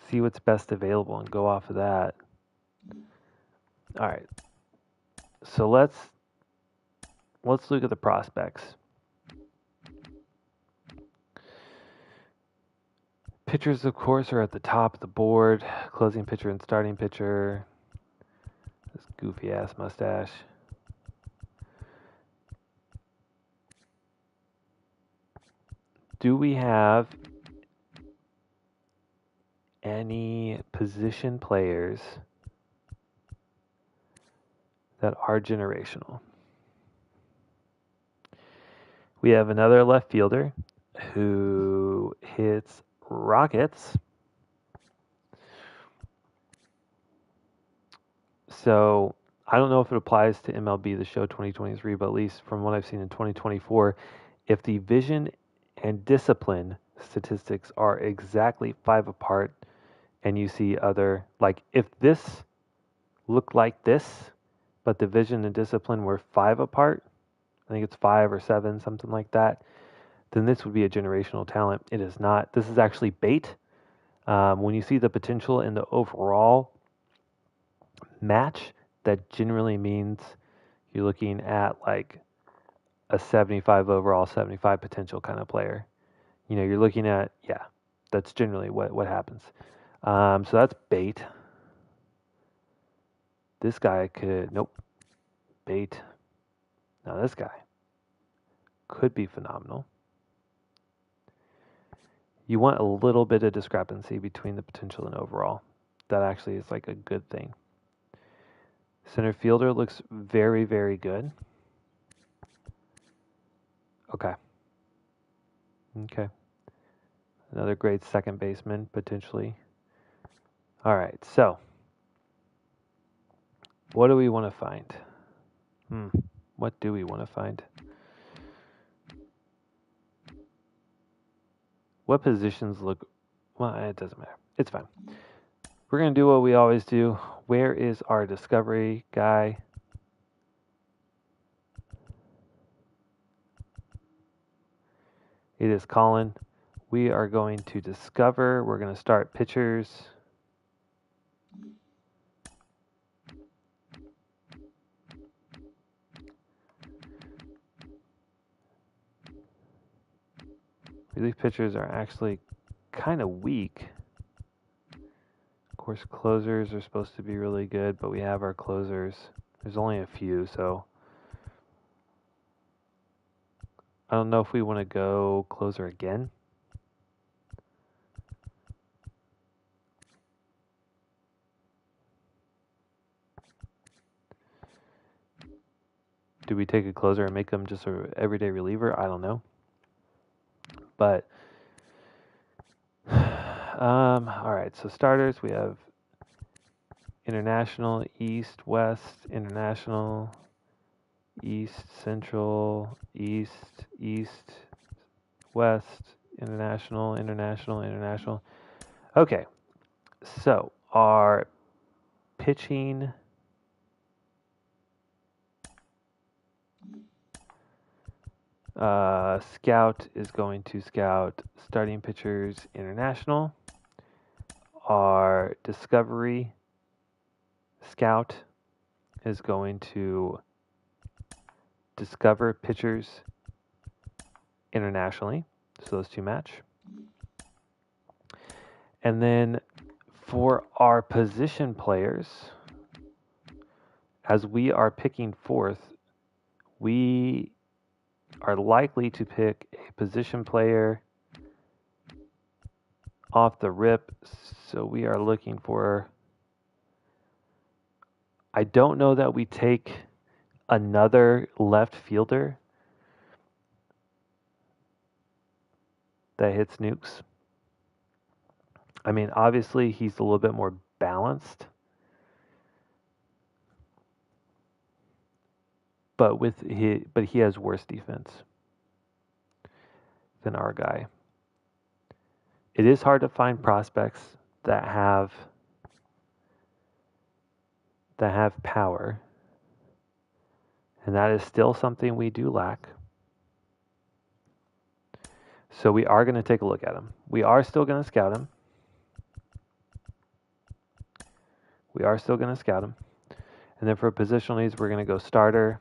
see what's best available, and go off of that. All right. So let's look at the prospects. Pitchers, of course, are at the top of the board. Closing pitcher and starting pitcher. This goofy ass mustache. Do we have any position players that are generational? We have another left fielder who hits rockets. So I don't know if it applies to MLB The Show 2023, but at least from what I've seen in 2024, if the vision and discipline statistics are exactly 5 apart, and you see other, like if this looked like this, but the vision and discipline were 5 apart, I think it's 5 or 7, something like that, then this would be a generational talent. It is not. This is actually bait. When you see the potential in the overall match, that generally means you're looking at like a 75 overall, 75 potential kind of player. You know, you're looking at, yeah, that's generally what happens. So that's bait. This guy could, nope, bait. Now this guy could be phenomenal. You want a little bit of discrepancy between the potential and overall. That actually is like a good thing. Center fielder looks very, very good. Okay. Okay. Another great second baseman, potentially. All right, so what do we want to find? What do we want to find? What positions look... Well, it doesn't matter. It's fine. We're going to do what we always do. Where is our discovery guy? It is Colin. We are going to discover. We're going to start pitchers. Relief pitchers are actually kind of weak. Of course, closers are supposed to be really good, but we have our closers. There's only a few, so I don't know if we want to go closer again. Do we take a closer and make them just an everyday reliever? I don't know. But, all right, so starters, we have international, east, west, international, east, central, east, west, international, international. Okay, so our pitching... scout is going to scout starting pitchers international. Our discovery scout is going to discover pitchers internationally. So those two match. And then for our position players, as we are picking fourth, we are likely to pick a position player off the rip. So we are looking for... I don't know that we take another left fielder that hits nukes. I mean, obviously he's a little bit more balanced, but he has worse defense than our guy. It is hard to find prospects that have power, and that is still something we do lack. So we are going to take a look at him. We are still going to scout him. And then for positional needs, we're going to go starter,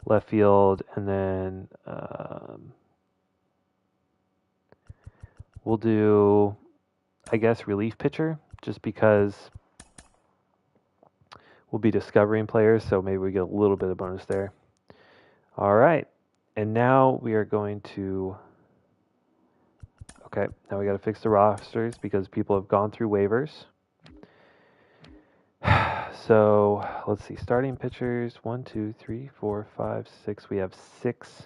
left field, and then we'll do, I guess, relief pitcher, just because we'll be discovering players, so maybe we get a little bit of bonus there. All right, and now we are going to... Okay, now we got to fix the rosters because people have gone through waivers. So let's see, starting pitchers, 1, 2, 3, 4, 5, 6. We have 6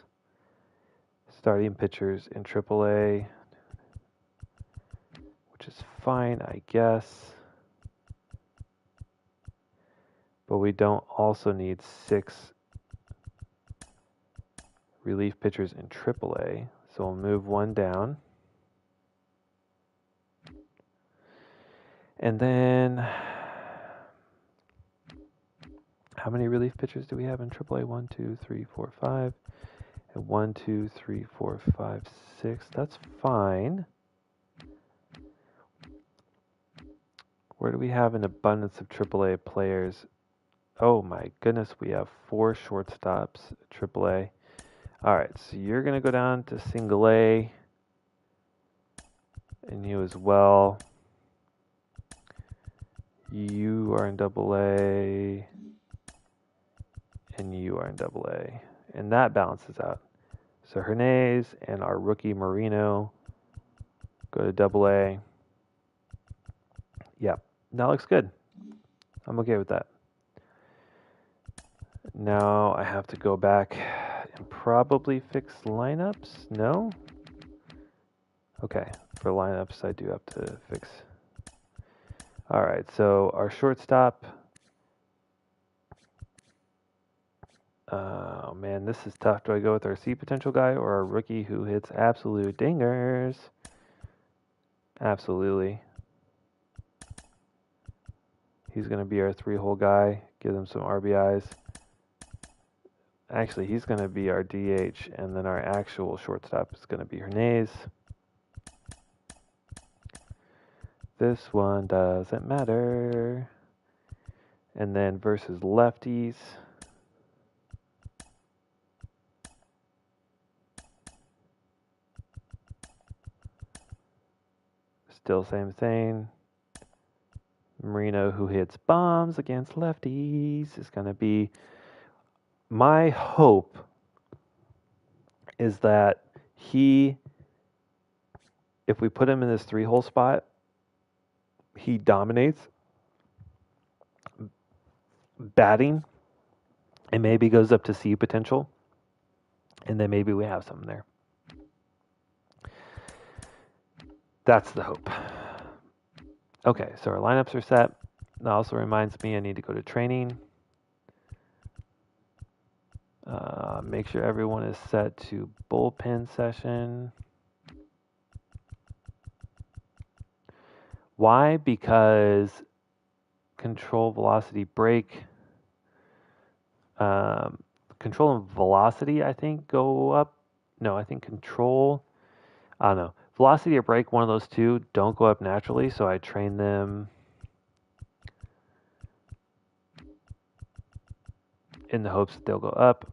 starting pitchers in AAA, which is fine, I guess. But we don't also need 6 relief pitchers in AAA. So we'll move one down. And then, how many relief pitchers do we have in AAA? 1, 2, 3, 4, 5. And 1, 2, 3, 4, 5, 6. That's fine. Where do we have an abundance of AAA players? Oh my goodness, we have 4 shortstops at AAA. All right, so you're going to go down to single A. And you as well. You are in double A. And you are in double A. And that balances out. So Hernandez and our rookie Marino go to double A. Yep, that looks good. I'm okay with that. Now I have to go back and probably fix lineups. No? Okay, for lineups I do have to fix. All right, so our shortstop. Oh man, this is tough. Do I go with our C potential guy or our rookie who hits absolute dingers? Absolutely. He's going to be our 3-hole guy. Give him some RBIs. Actually, he's going to be our DH, and then our actual shortstop is going to be Hernandez. This one doesn't matter. And then versus lefties. Still same thing. Marino, who hits bombs against lefties, is going to be... My hope is that if we put him in this 3-hole spot, he dominates batting and maybe goes up to C potential, and then maybe we have something there. That's the hope. Okay, so our lineups are set. That also reminds me I need to go to training. Make sure everyone is set to bullpen session. Why? Because control velocity break. Control and velocity, I think, go up. No, I think control. I don't know. Velocity or break, one of those two, don't go up naturally, so I train them in the hopes that they'll go up.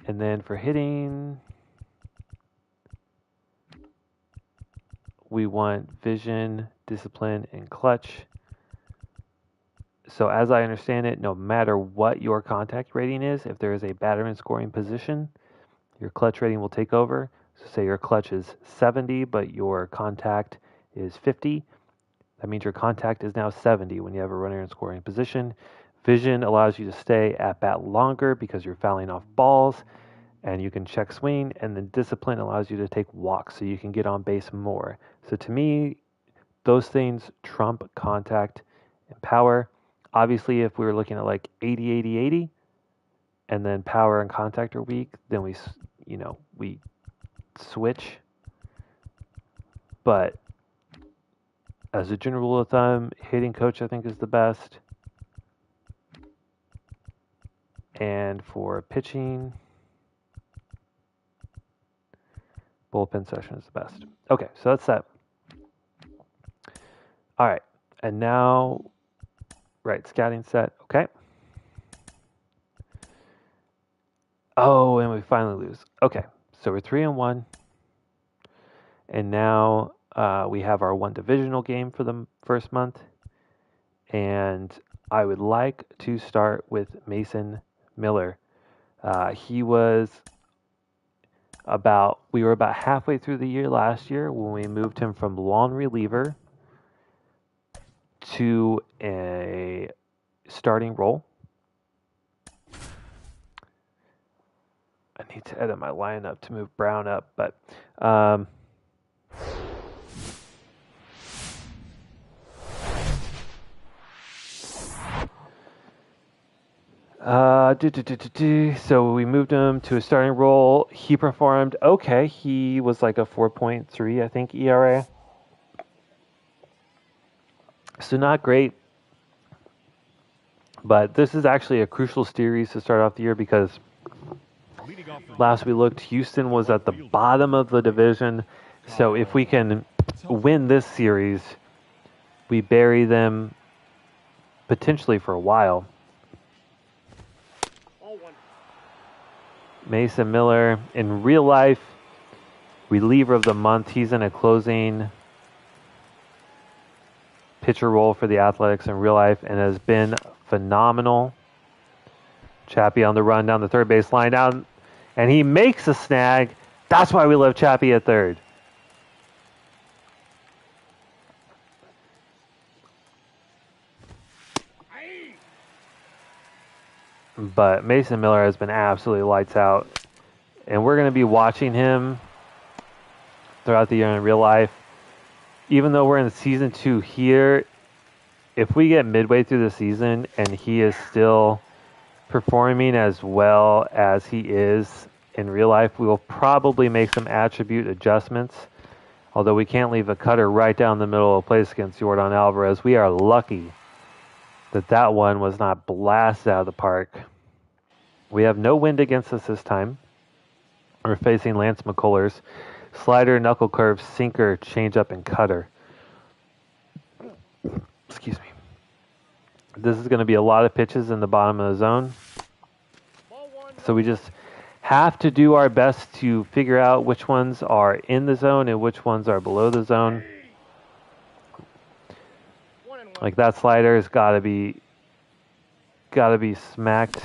And then for hitting, we want vision, discipline, and clutch. So as I understand it, no matter what your contact rating is, if there is a batter in scoring position, your clutch rating will take over. So say your clutch is 70, but your contact is 50. That means your contact is now 70 when you have a runner in scoring position. Vision allows you to stay at bat longer because you're fouling off balls and you can check swing. And then discipline allows you to take walks so you can get on base more. So to me, those things trump contact and power. Obviously, if we were looking at like 80, 80, 80, and then power and contact are weak, then we switch. But as a general rule of thumb, hitting coach I think is the best. And for pitching, bullpen session is the best. Okay, so that's that. All right, and now, right, scouting set. Okay. Oh, and we finally lose. Okay, so we're 3-1. And now we have our one divisional game for the first month. And I would like to start with Mason Miller. We were about halfway through the year last year when we moved him from long reliever to a starting role. I need to edit my lineup to move Brown up, but So we moved him to a starting role. He performed okay. He was like a 4.3, I think, ERA. So not great. But this is actually a crucial series to start off the year because Leading off for last we looked, Houston was at the bottom of the division. So if we can win this series, we bury them potentially for a while. Ball one. Mason Miller, in real life, reliever of the month. He's in a closing pitcher role for the Athletics in real life and has been phenomenal. Chappie on the run down the third base line down, and he makes a snag. That's why we love Chappie at third. But Mason Miller has been absolutely lights out, and we're going to be watching him throughout the year in real life. Even though we're in season 2 here, if we get midway through the season and he is still performing as well as he is in real life, we will probably make some attribute adjustments. Although we can't leave a cutter right down the middle of the place against Yordan Alvarez. We are lucky that one was not blasted out of the park. We have no wind against us this time. We're facing Lance McCullers. Slider, knuckle curve, sinker, changeup, and cutter. Excuse me. This is going to be a lot of pitches in the bottom of the zone. Ball one. So we just have to do our best to figure out which ones are in the zone and which ones are below the zone. 1-1. Like that slider has got to be smacked.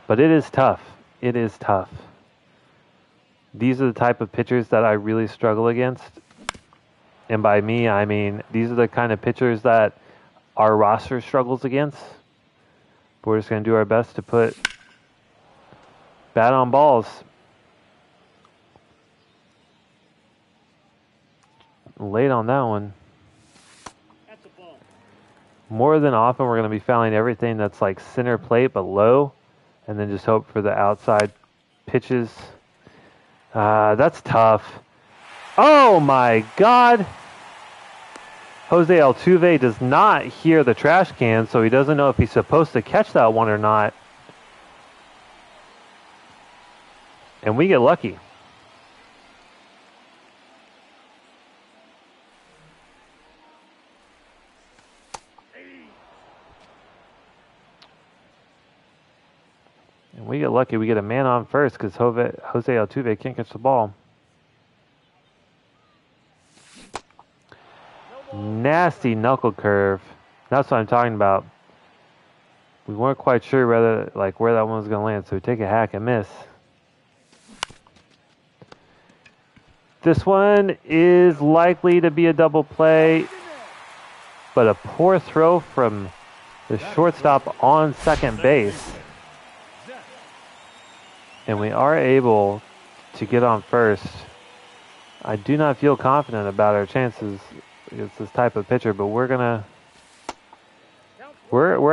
But it is tough. It is tough. These are the type of pitchers that I really struggle against. And by me, I mean these are the kind of pitchers that our roster struggles against. But we're just going to do our best to put bat on balls. Late on that one. That's a ball. More than often, we're going to be fouling everything that's like center plate but low, and then just hope for the outside pitches. That's tough. Oh my God! Jose Altuve does not hear the trash can, so he doesn't know if he's supposed to catch that one or not. And we get lucky. And we get lucky. We get a man on first because Jose Altuve can't catch the ball. Nasty knuckle curve. That's what I'm talking about. We weren't quite sure where that one was going to land, so we take a hack and miss. This one is likely to be a double play, but a poor throw from the shortstop on second base. And we are able to get on first. I do not feel confident about our chances against this type of pitcher, but we're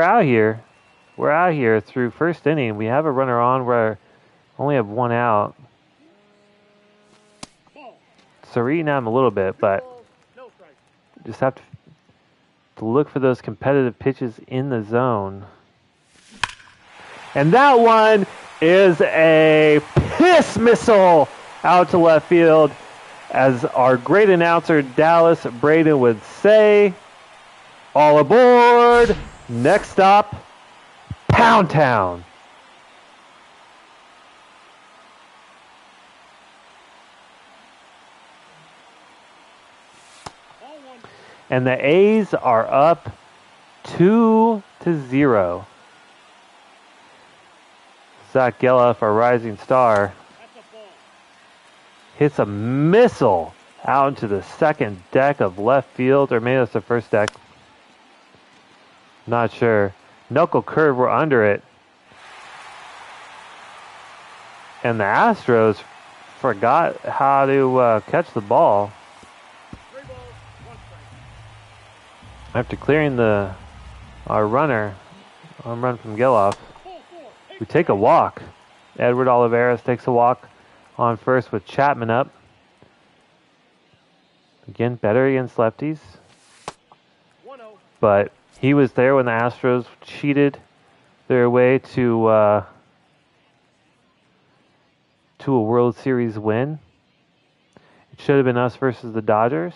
out here. We're out here through first inning. We have a runner on. We only have one out. So we're eating at him a little bit, but No strike. just have to look for those competitive pitches in the zone. And that one is a piss missile out to left field. As our great announcer Dallas Braden would say, all aboard. Next stop, Pound Town. Ball one. And the A's are up 2-0. Zach Geloff, our rising star, That's a ball. hits a missile out into the second deck of left field, or maybe it's the first deck. Not sure. Knuckle curve, we're under it. And the Astros forgot how to catch the ball. 3 balls, 1 strike. After clearing our runner Home run from Geloff. Ball four. We take a walk. Edward Olivares takes a walk on first with Chapman up. Again, better against lefties. 1-0. But he was there when the Astros cheated their way to a World Series win. It should have been us versus the Dodgers.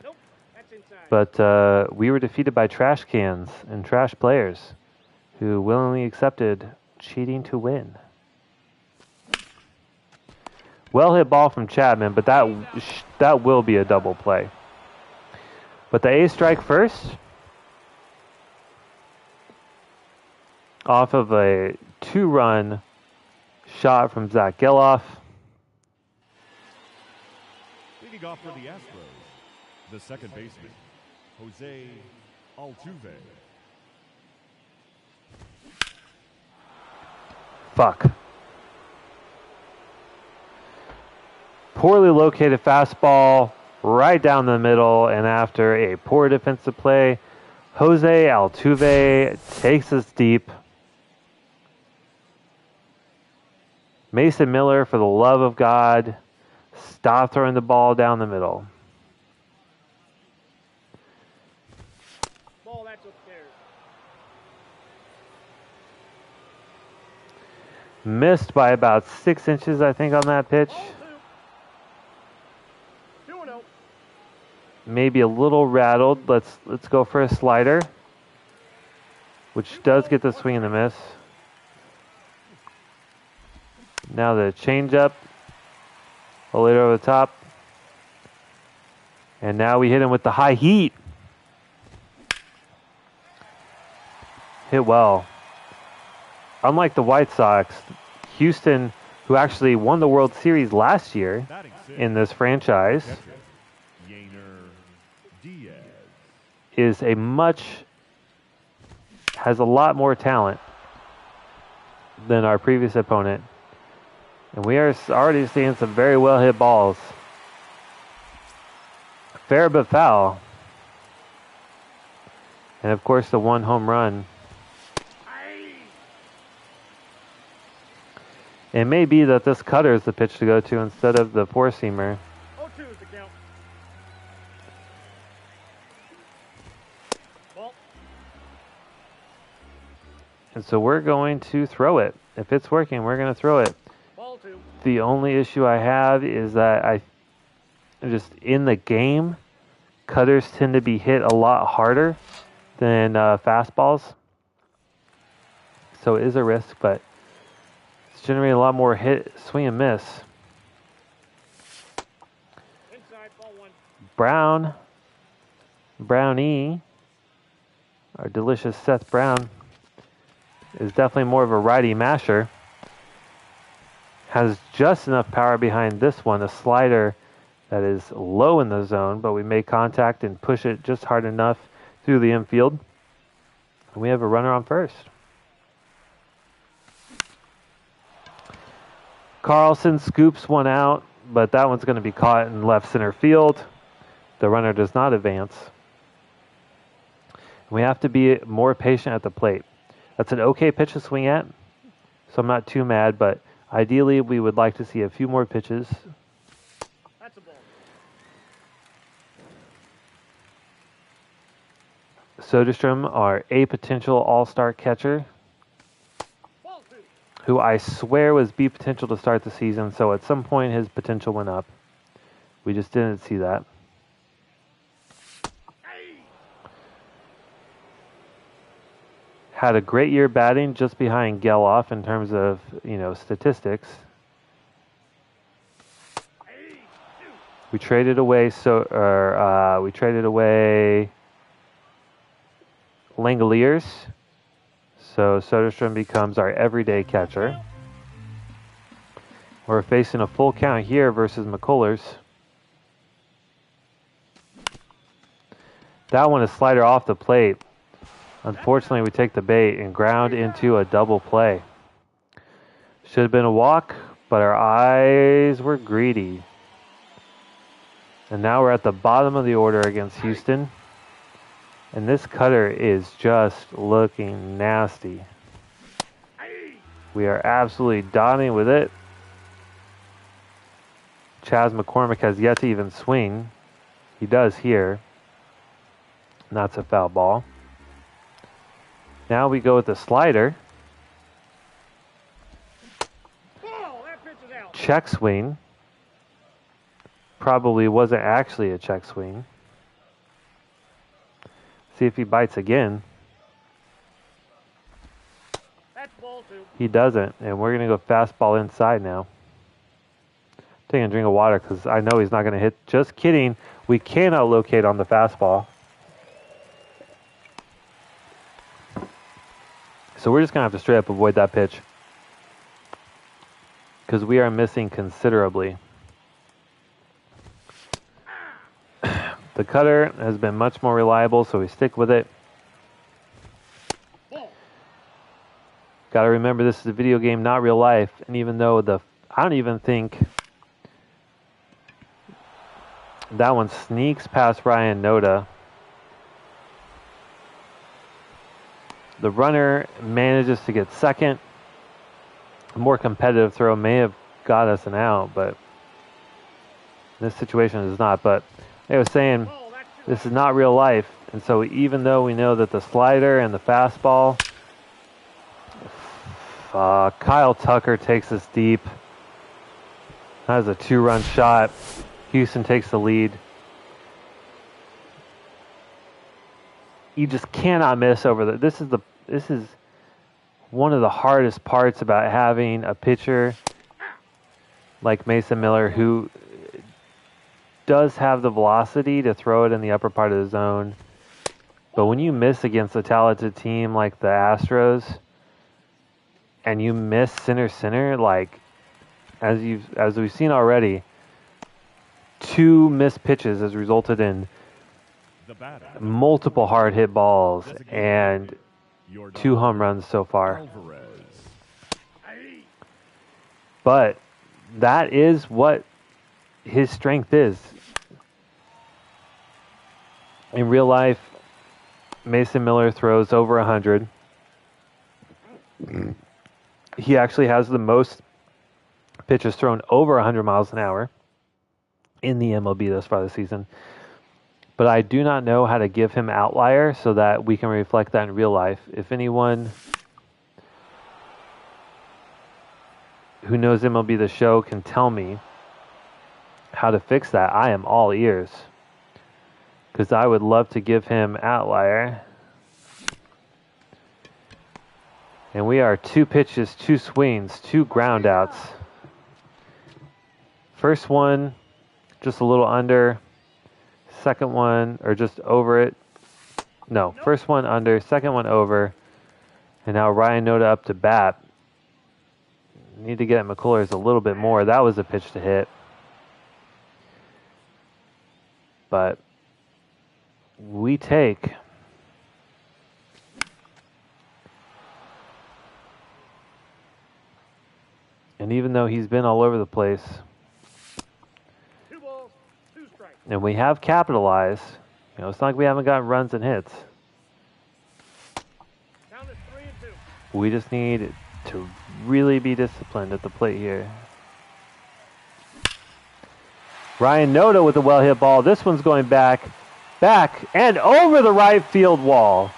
Nope. That's inside. But we were defeated by trash cans and trash players who willingly accepted cheating to win. Well hit ball from Chapman, but that will be a double play. But the A's strike first off of a 2-run shot from Zach Geloff. Leading off for the Astros, the second baseman, Jose Altuve. Fuck. Poorly located fastball right down the middle, and after a poor defensive play, Jose Altuve takes us deep. Mason Miller, for the love of God, stop throwing the ball down the middle. Ball that's upstairs. Missed by about 6 inches, I think, on that pitch. Ball 2. 2-0. Maybe a little rattled. Let's go for a slider, which does get the swing and the miss. Now the changeup, a little over the top, and now we hit him with the high heat. Hit well. Unlike the White Sox, Houston, who actually won the World Series last year Batting sixth, in this franchise, catcher, Yainer Diaz. has a lot more talent than our previous opponent. And we are already seeing some very well hit balls. Fair but foul. And of course the one home run. It may be that this cutter is the pitch to go to instead of the four-seamer. 0-2 is the count. Ball. And so we're going to throw it. If it's working, we're going to throw it. Ball 2. The only issue I have is that just in the game, cutters tend to be hit a lot harder than fastballs. So it is a risk, but it's generating a lot more hit, swing and miss. Inside. Ball 1. Brownie, our delicious Seth Brown, is definitely more of a righty masher. Has just enough power behind this one, a slider that is low in the zone, but we make contact and push it just hard enough through the infield. And we have a runner on first. Carlson scoops one out, but that one's going to be caught in left center field. The runner does not advance. We have to be more patient at the plate. That's an okay pitch to swing at, so I'm not too mad, but ideally we would like to see a few more pitches. That's a ball. Soderstrom, our a potential all-star catcher, Ball 2. who I swear was B potential to start the season, so at some point his potential went up. We just didn't see that. Had a great year batting, just behind Geloff in terms of, statistics. We traded away Langoliers, so Soderstrom becomes our everyday catcher. We're facing a full count here versus McCullers. That one is slider off the plate. Unfortunately, we take the bait and ground into a double play. Should have been a walk, but our eyes were greedy. And now we're at the bottom of the order against Houston. And this cutter is just looking nasty. We are absolutely dotting with it. Chas McCormick has yet to even swing. He does here. And that's a foul ball. Now we go with the slider. Ball, that pitch is out. Check swing. Probably wasn't actually a check swing. See if he bites again. That's ball 2. He doesn't, and we're going to go fastball inside now. Taking a drink of water because I know he's not going to hit. Just kidding. We cannot locate on the fastball. So we're just going to have to straight up avoid that pitch because we are missing considerably. The cutter has been much more reliable, so we stick with it. Ball. Got to remember this is a video game, not real life. And even though I don't even think that one sneaks past Ryan Noda. The runner manages to get second. A more competitive throw may have got us an out, but this situation is not. But I was saying, Ball, that's 2. this is not real life. And so even though we know that the slider and the fastball, Kyle Tucker takes us deep. That is a 2-run shot. Houston takes the lead. You just cannot miss over the. This is one of the hardest parts about having a pitcher like Mason Miller who does have the velocity to throw it in the upper part of the zone. But when you miss against a talented team like the Astros and you miss center, like as we've seen already, 2 missed pitches has resulted in The batter, multiple hard hit balls and 2 home runs so far. Alvarez. But that is what his strength is. In real life, Mason Miller throws over 100. He actually has the most pitches thrown over 100 miles an hour in the MLB thus far this season. But I do not know how to give him outlier so that we can reflect that in real life. If anyone who knows MLB The Show can tell me how to fix that, I am all ears. Because I would love to give him outlier. And we are 2 pitches, 2 swings, 2 ground outs. First one, just a little under. Second one, or just over it. No, first one under, second one over. And now Ryan Noda up to bat. Need to get at McCullers a little bit more. That was a pitch to hit. But we take and even though he's been all over the place 2 balls, 2 strikes. and we have capitalized, it's not like we haven't gotten runs and hits. Count is 3 and 2. We just need to really be disciplined at the plate here. Ryan Noda with a well-hit ball. This one's going back, and over the right field wall.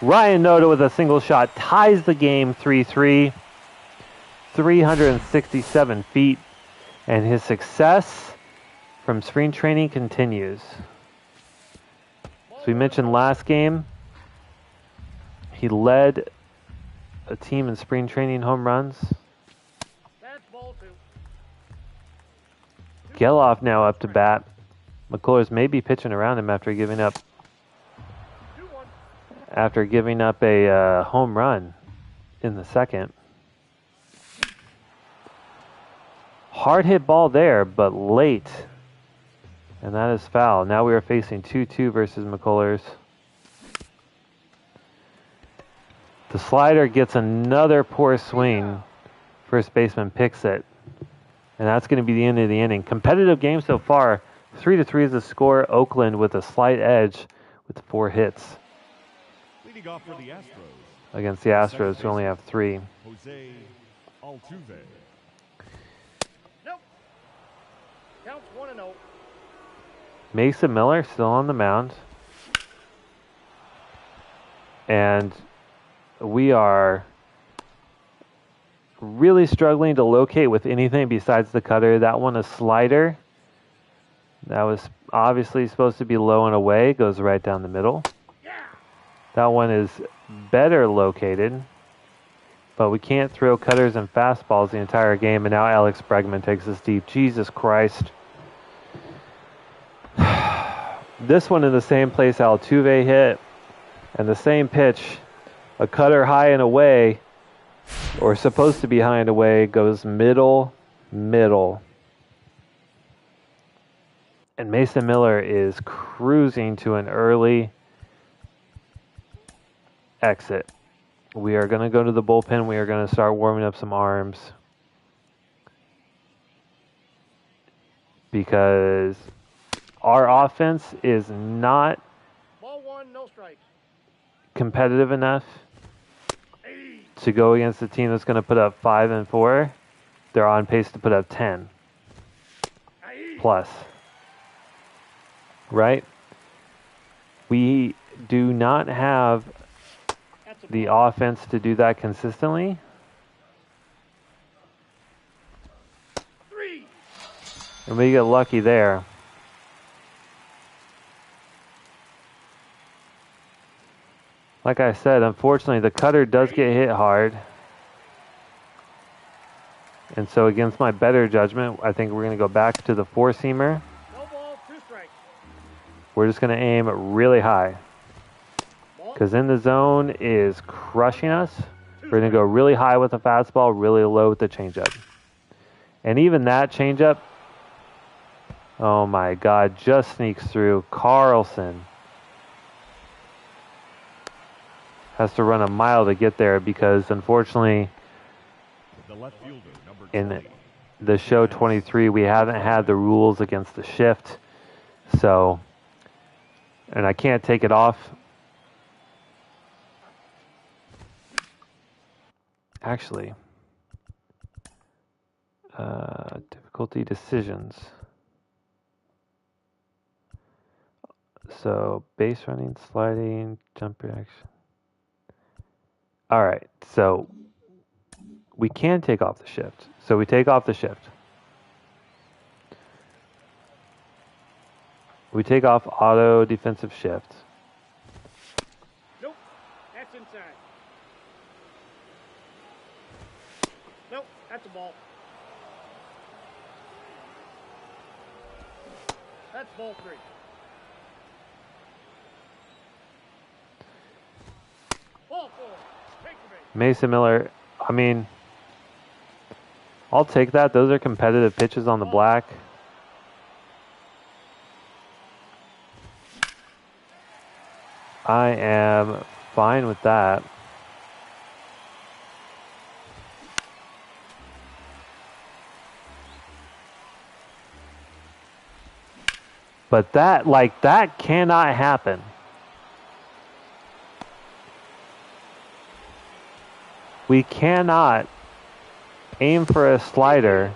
Ryan Noda with a single shot ties the game 3-3. 367 feet. And his success from spring training continues. As we mentioned last game, he led a team in spring training home runs. That's ball 2. Geloff now up to bat. McCullers may be pitching around him after giving up 2-1. a home run in the second. Hard hit ball there, but late. And that is foul. Now we are facing 2-2 versus McCullers. The slider gets another poor swing. First baseman picks it. And that's going to be the end of the inning. Competitive game so far. 3-3 is the score. Oakland with a slight edge with 4 hits Leading off for the Astros, against the Astros, who only have 3. Jose Altuve. Nope. Counts 1-0. Mason Miller still on the mound. And we are really struggling to locate with anything besides the cutter. That one, a slider. That was obviously supposed to be low and away. Goes right down the middle. That one is better located. But we can't throw cutters and fastballs the entire game. And now Alex Bregman takes us deep. Jesus Christ. This one in the same place Altuve hit. And the same pitch. A cutter high and away, or supposed to be high and away, goes middle. And Mason Miller is cruising to an early exit. We are going to go to the bullpen. We are going to start warming up some arms. Because our offense is not Ball 1, no strikes. competitive enough to go against a team that's going to put up 5 and 4. They're on pace to put up 10 plus. Right? We do not have the offense to do that consistently. 3. And we get lucky there. Like I said, unfortunately, the cutter does get hit hard. And so against my better judgment, I think we're going to go back to the 4-seamer. No ball, 2 strikes. We're just going to aim really high. Because in the zone is crushing us. We're going to go really high with the fastball, really low with the changeup. And even that changeup, oh my God, just sneaks through. Carlson has to run a mile to get there because, unfortunately, The left fielder, number in 20. the show 23, we haven't had the rules against the shift. So, and I can't take it off. Actually, difficulty decisions. So, base running, sliding, jump reaction. All right, so we can take off the shift. So we take off the shift. We take off auto defensive shift. Nope. That's inside. Nope. That's a ball. That's ball 3. Ball 4. Take the base. Mason Miller, I mean, I'll take that. Those are competitive pitches on the black. I am fine with that. But that cannot happen. We cannot aim for a slider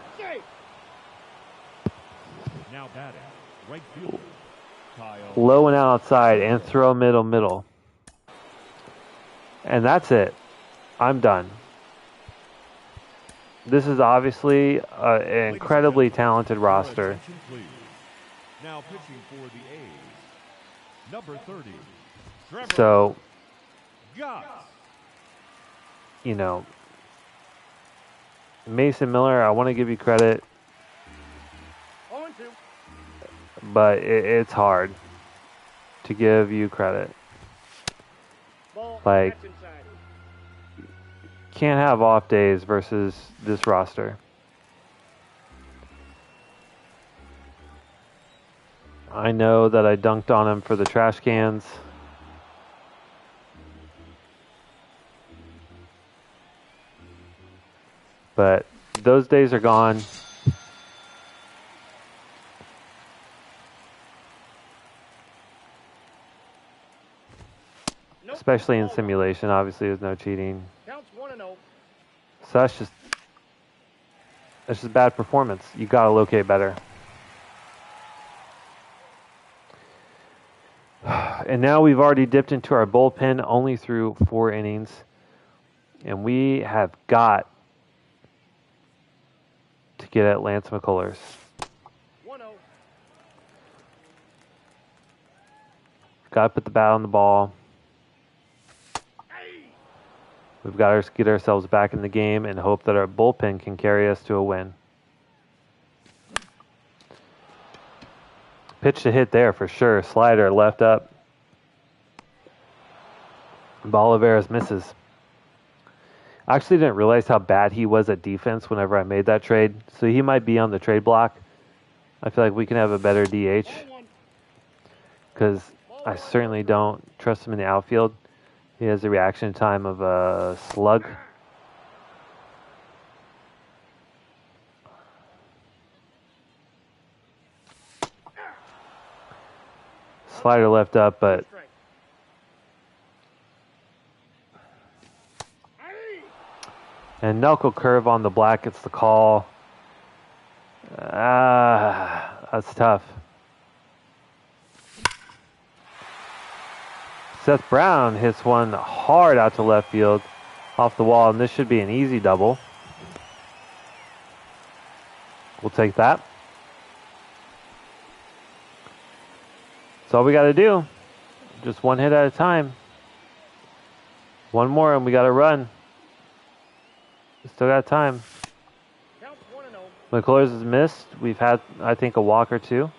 Now batting, right fielder, Kyle. low and outside and throw middle. And that's it. I'm done. This is obviously an incredibly talented roster. Attention, please. Now pitching for the A's, number 30, Trevor So, Gotts. you know, Mason Miller, I want to give you credit, 0-2. but it's hard to give you credit. Ball. Like, That's inside. can't have off days versus this roster. I know that I dunked on him for the trash cans. But those days are gone. Nope. especially in Ball one. simulation. Obviously, there's no cheating. Counts 1-0. So that's just bad performance. You got to locate better. And now we've already dipped into our bullpen only through 4 innings. And we have got to get at Lance McCullers. 1-0. Got to put the bat on the ball. Hey! We've got to get ourselves back in the game and hope that our bullpen can carry us to a win. Pitch to hit there for sure. Slider left up. Bolivares misses. I actually didn't realize how bad he was at defense whenever I made that trade. So he might be on the trade block. I feel like we can have a better DH. Ball one. Because I certainly don't trust him in the outfield. He has a reaction time of a slug. Slider left up, but Strike. Hey! and knuckle curve on the black gets the call. That's tough. Seth Brown hits one hard out to left field off the wall, and this should be an easy double. We'll take that. That's all we got to do. Just one hit at a time. One more and we got to run. Still got time. Counts 1-0. McCullers has missed. We've had, I think, a walk or two.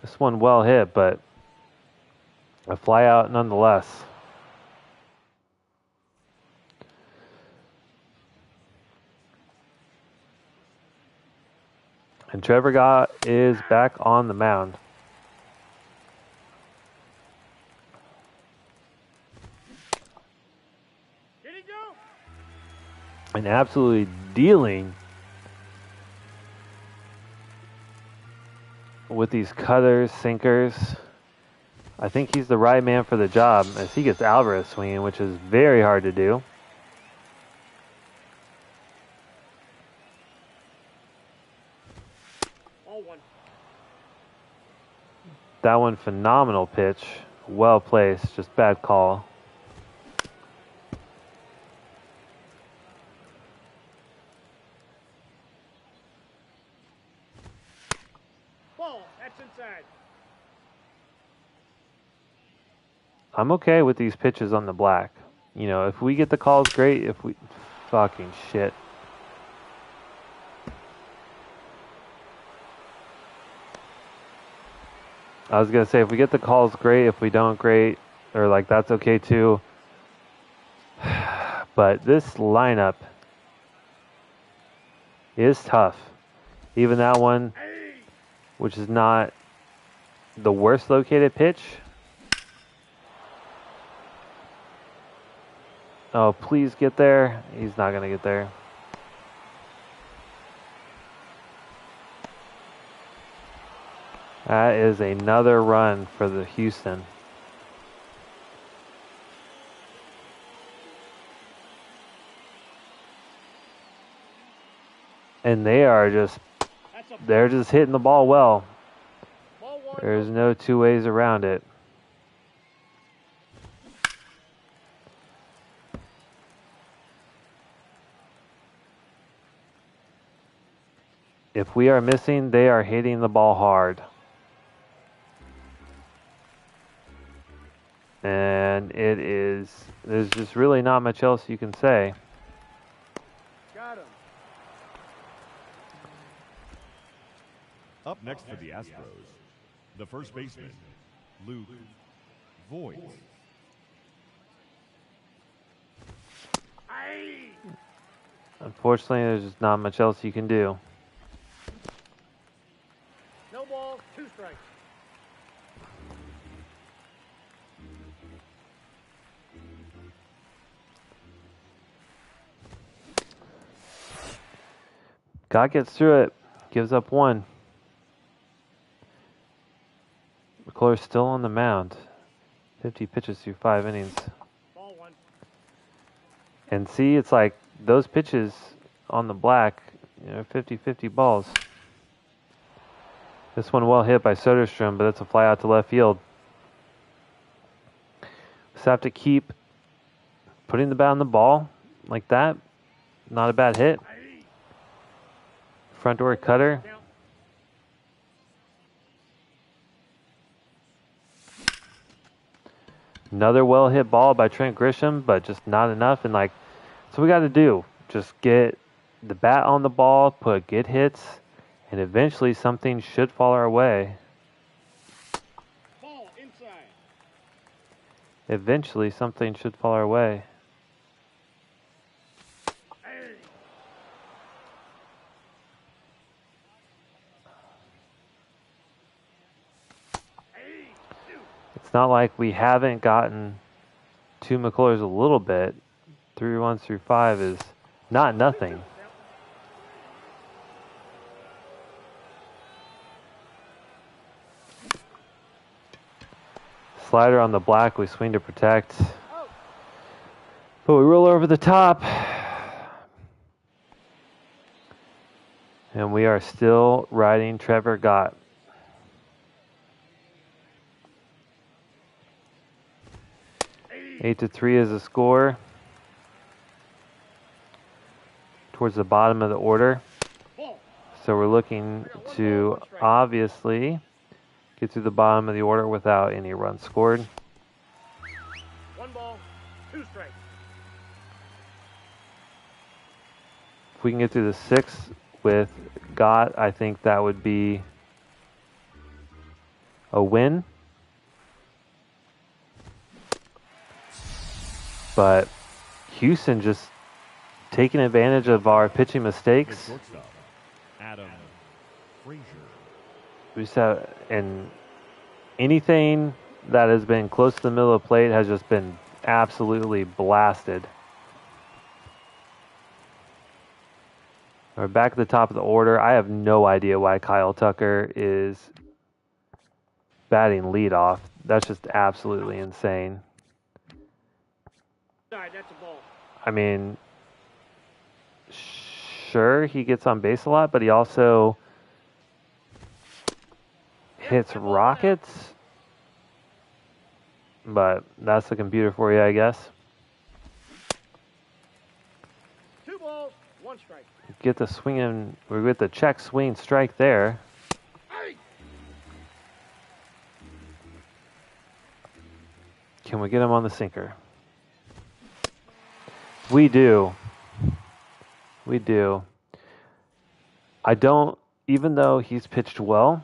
This one well hit, but a fly out nonetheless. And Trevor Gott is back on the mound. Did he go? And absolutely dealing with these cutters, sinkers. I think he's the right man for the job as he gets Alvarez swinging, which is very hard to do. Ball one. That one, phenomenal pitch. Well placed, just bad call. Ball. That's inside. I'm okay with these pitches on the black. You know, if we get the calls, great. If we... Fucking shit. I was going to say, if we get the calls, great. If we don't, great. Or, like, that's okay, too. But this lineup is tough. Even that one, which is not the worst located pitch. Oh, please get there. He's not going to get there. That is another run for the Houston. And they're just hitting the ball well. Ball one. There's no two ways around it. If we are missing, they are hitting the ball hard. And there's just really not much else you can say. Got him. Up next for the Astros, the first baseman, Luke Voigt. Hey! Unfortunately, there's just not much else you can do. No balls. 2 strikes. God gets through it. Gives up one. McCullers still on the mound. 50 pitches through 5 innings. Ball one. And see, it's like those pitches on the black, 50-50 balls. This one well hit by Soderstrom, but it's a fly out to left field. Just have to keep putting the bat on the ball like that. Not a bad hit. Front door cutter. Count. Another well hit ball by Trent Grisham, but just not enough. And so we got to do just get the bat on the ball, put good hits, and eventually something should fall our way. Ball inside. Eventually something should fall our way. It's not like we haven't gotten to McCullers a little bit. 3 runs through 5 is not nothing. Slider on the black, we swing to protect. But we roll over the top. And we are still riding Trevor Gott. Eight to 3 is the score. Towards the bottom of the order. So we're looking to obviously get to the bottom of the order without any runs scored. 1 ball, 2 strikes. If we can get through the 6th with Gott, I think that would be a win. But Houston just taking advantage of our pitching The mistakes. shortstop, Adam Frazier. We just have, and anything that has been close to the middle of the plate has just been absolutely blasted. We're back at the top of the order. I have no idea why Kyle Tucker is batting leadoff. That's just absolutely insane. That's a ball. I mean, sure, he gets on base a lot, but he also hits rockets. But that's the computer for you, I guess. 2 balls, 1 strike. Get the swinging, we get the check swing strike there. Can we get him on the sinker? We do. We do. I don't, even though he's pitched well,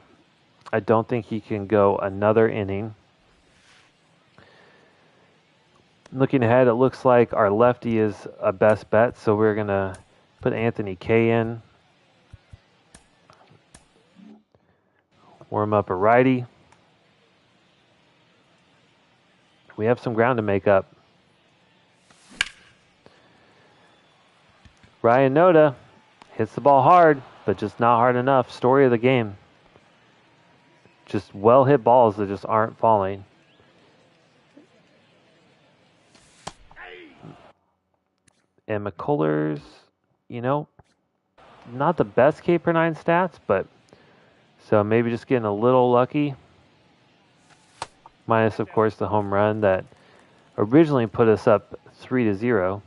I don't think he can go another inning. Looking ahead, it looks like our lefty is a best bet, so we're going to put Anthony Kay in. Warm up a righty. We have some ground to make up. Ryan Noda hits the ball hard, but just not hard enough. Story of the game. Just well hit balls that just aren't falling. And McCullers, not the best K per 9 stats, but so maybe just getting a little lucky. Minus, of course, the home run that originally put us up 3-0.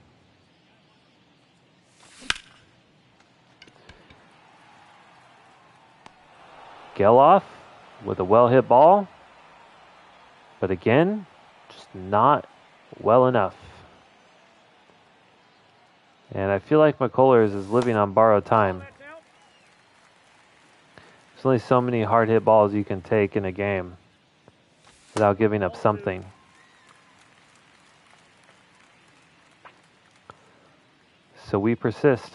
Geloff with a well hit ball, but again, just not well enough. And I feel like McCullers is living on borrowed time. There's only so many hard hit balls you can take in a game without giving up something. So we persist.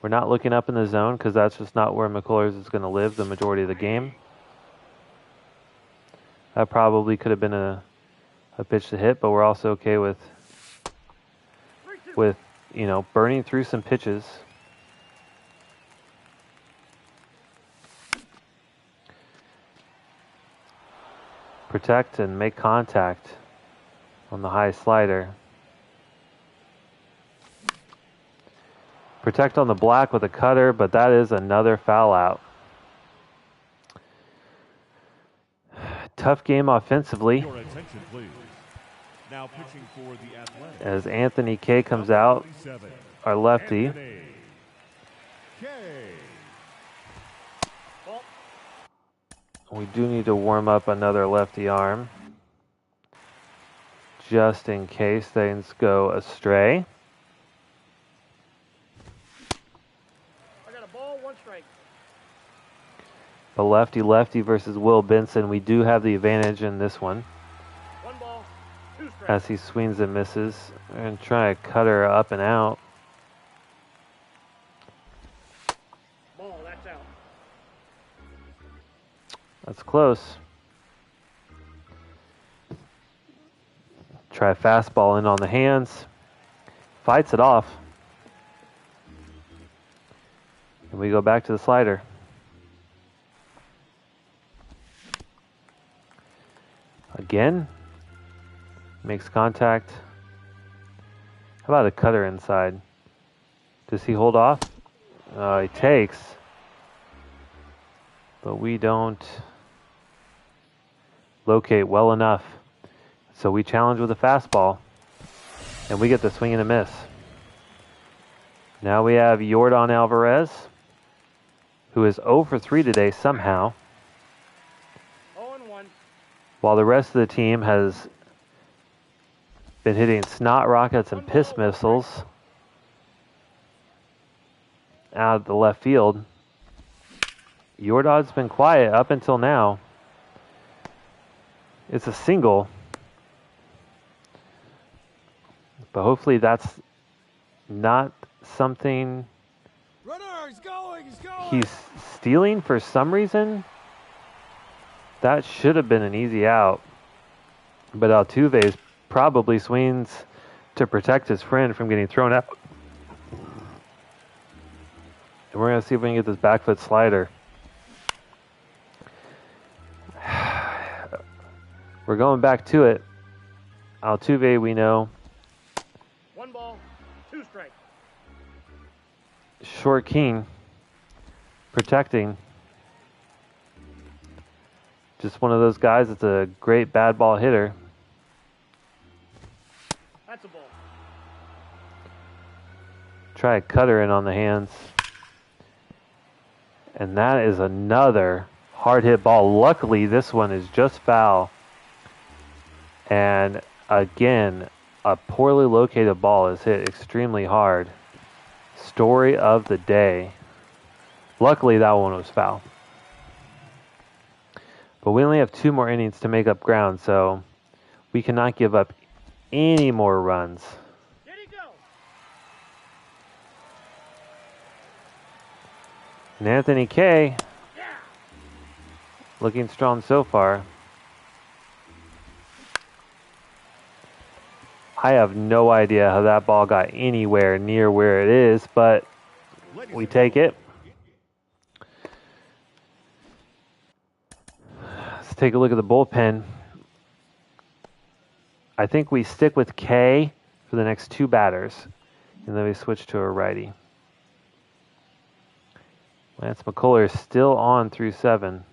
We're not looking up in the zone because that's just not where McCullers is going to live the majority of the game. That probably could have been a pitch to hit, but we're also okay with burning through some pitches. Protect and make contact on the high slider. Protect on the black with a cutter, but that is another foul out. Tough game offensively. Your attention, please. Now pitching for the Athletics. As Anthony K comes out, 27, our lefty. Anthony K. Ball. We do need to warm up another lefty arm, just in case things go astray. I got a ball, 1 strike. The lefty versus Will Benson. We do have the advantage in this one 1 ball, 2 strikes. as he swings and misses. We're going to try a cutter up and out. Ball, that's out. That's close. Try a fastball in on the hands. Fights it off. And we go back to the slider. Again. Makes contact. How about a cutter inside? Does he hold off? He takes. But we don't locate well enough. So we challenge with a fastball. And we get the swing and a miss. Now we have Yordan Alvarez, who is 0 for 3 today somehow, 0-1. while the rest of the team has been hitting snot rockets and piss missiles out of the left field. Yordan's been quiet up until now. It's a single, but hopefully that's not something Runner, he's going. he's stealing for some reason. That should have been an easy out. But Altuve probably swings to protect his friend from getting thrown out. And we're going to see if we can get this back foot slider. We're going back to it. Altuve, we know. 1 ball, 2 strikes. Short King protecting. Just one of those guys that's a great bad ball hitter. That's a ball. Try a cutter in on the hands. And that is another hard hit ball. Luckily, this one is just foul. And again, a poorly located ball is hit extremely hard. Story of the day. Luckily, that one was foul. But we only have 2 more innings to make up ground, so we cannot give up any more runs. Did he go? And Anthony K, Yeah. looking strong so far. I have no idea how that ball got anywhere near where it is, but we take it. Let's take a look at the bullpen. I think we stick with K for the next 2 batters, and then we switch to a righty. Lance McCuller is still on through 7.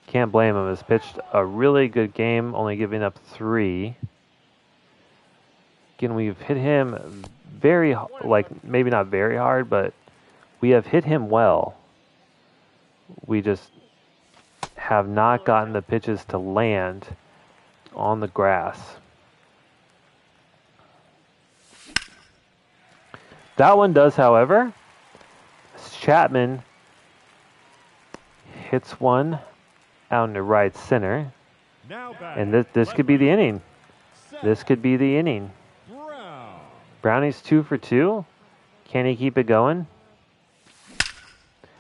Can't blame him. Has pitched a really good game, only giving up 3. Again, we've hit him maybe not very hard, but we have hit him well. We just have not gotten the pitches to land on the grass. That one does, however. Chapman hits one out in the right center. Now back. And this could be the inning. This could be the inning. Brown. Brownie's 2 for 2. Can he keep it going?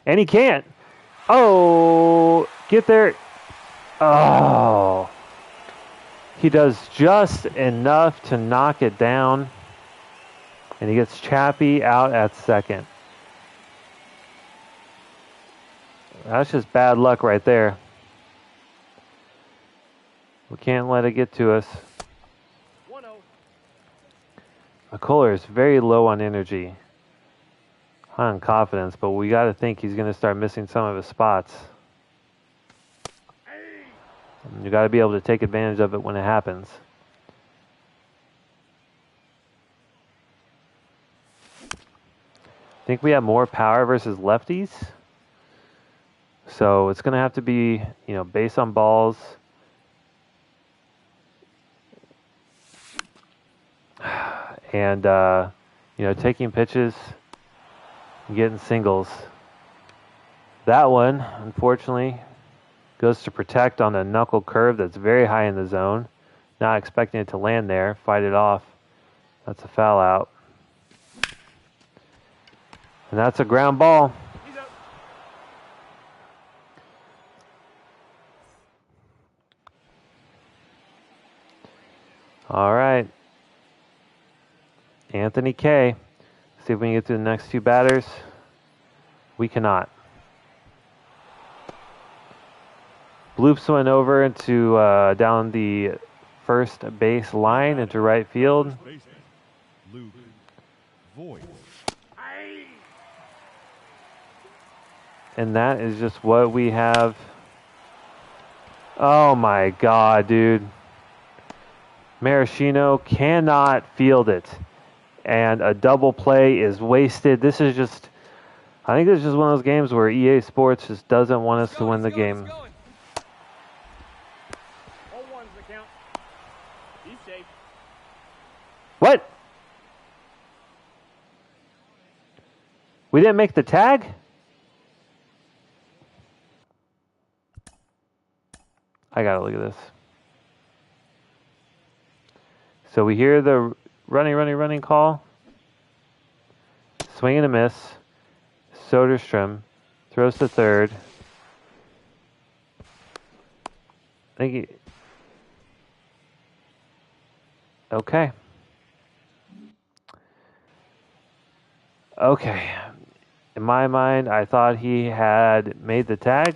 And he can't. Oh, get there. Oh. He does just enough to knock it down. And he gets Chappie out at second. That's just bad luck right there. We can't let it get to us. 1-0. McCuller is very low on energy, high on confidence, but we got to think he's going to start missing some of his spots. You got to be able to take advantage of it when it happens. I think we have more power versus lefties. So it's going to have to be, based on balls. And, taking pitches and getting singles. That one, unfortunately, goes to protect on a knuckle curve that's very high in the zone. Not expecting it to land there. Fight it off. That's a foul out. And that's a ground ball. He's up. All right. Anthony K. See if we can get through the next two batters. We cannot. Bloops went over into down the first base line into right field. First baseman, Luke Voigt. And that is just what we have. Oh my God, dude. Maraschino cannot field it. And a double play is wasted. I think this is just one of those games where EA Sports just doesn't want us to win the game. 0-1's the count. He's safe. What? We didn't make the tag? I gotta look at this. So we hear the running call. Swing and a miss. Soderstrom throws to third. Okay. Okay. In my mind, I thought he had made the tag.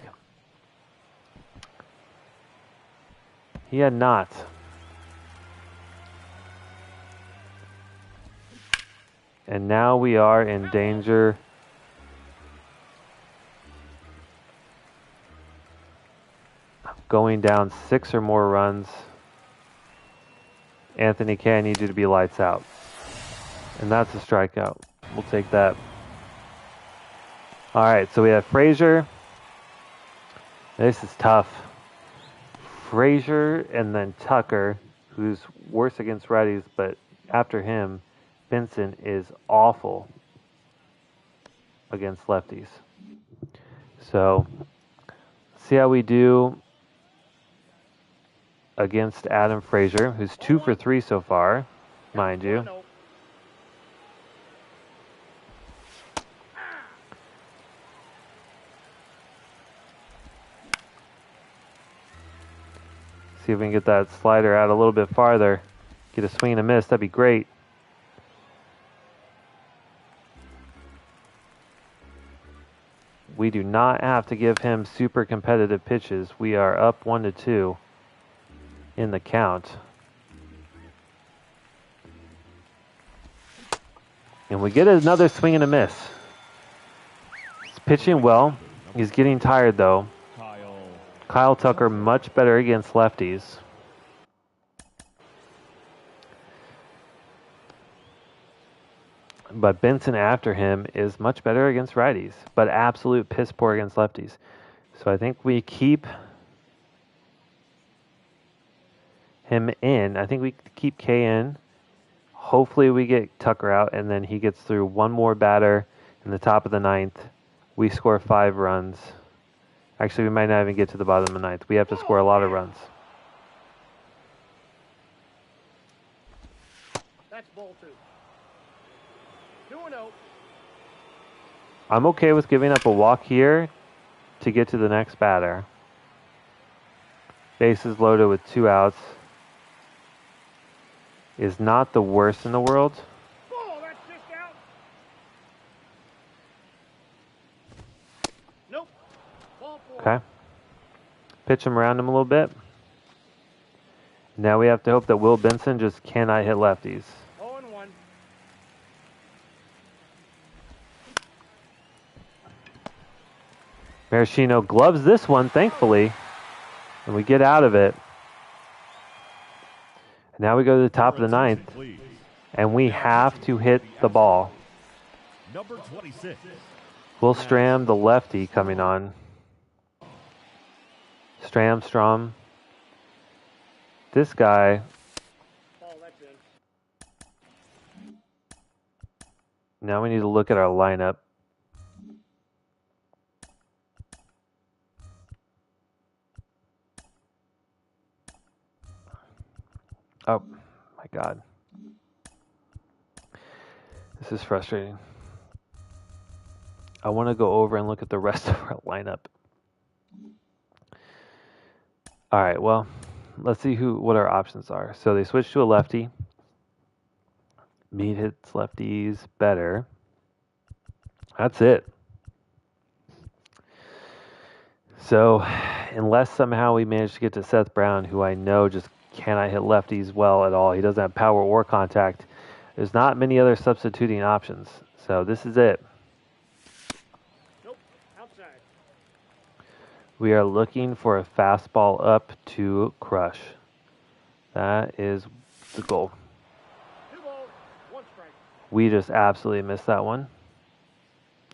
He had not. And now we are in danger. Going down 6 or more runs. Anthony K, I need you to be lights out. And that's a strikeout. We'll take that. All right, so we have Frazier. This is tough. Frazier and then Tucker, who's worse against righties, but after him, Benson is awful against lefties. So, see how we do against Adam Frazier, who's 2 for 3 so far, mind you. 1-0. See if we can get that slider out a little bit farther. Get a swing and a miss. That'd be great. We do not have to give him super competitive pitches. We are up 1-2 in the count. And we get another swing and a miss. He's pitching well. He's getting tired though. Kyle Tucker much better against lefties. But Benson after him is much better against righties, but absolute piss poor against lefties. So I think we keep him in. I think we keep K in. Hopefully we get Tucker out, and then he gets through one more batter in the top of the ninth. We score 5 runs. Actually, we might not even get to the bottom of the ninth. We have to score a lot of runs. That's ball 2. 2-0. I'm okay with giving up a walk here to get to the next batter. Bases loaded with 2 outs is not the worst in the world. Ball, that's just Okay. Pitch him around him a little bit. Now we have to hope that Will Benson just cannot hit lefties. 0-1. Maraschino gloves this one, thankfully, and we get out of it. Now we go to the top of the ninth, and we have to hit the ball. Number 26. Will Stram, the lefty, coming on. Stram. This guy, Ball, that's in. now we need to look at our lineup. Oh, my God. This is frustrating. I want to go over and look at the rest of our lineup. All right, well, let's see what our options are. So they switched to a lefty. Mead hits lefties better. That's it. So unless somehow we manage to get to Seth Brown, who I know just cannot hit lefties well at all, he doesn't have power or contact, there's not many other substituting options. So this is it. Nope. Outside. We are looking for a fastball up to crush. That is the goal. 2 balls, 1 strike. We just absolutely missed that one.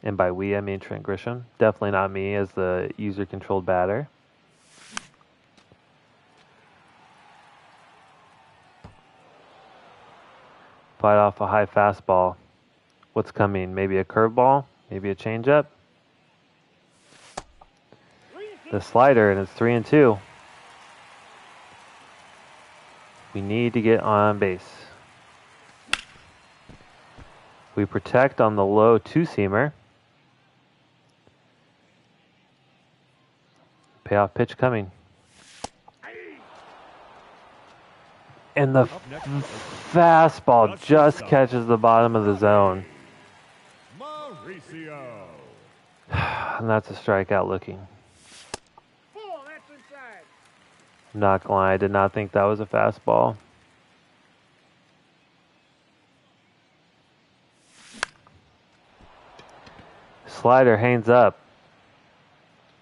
And by we, I mean Trent Grisham. Definitely not me as the user-controlled batter. Fight off a high fastball. What's coming? Maybe a curveball? Maybe a changeup? The slider, and it's 3-2. We need to get on base. We protect on the low two-seamer. Payoff pitch coming. And the fastball just catches the bottom of the zone. Mauricio. And that's a strikeout looking. Ball, that's inside. I'm not gonna lie, I did not think that was a fastball. Slider hangs up,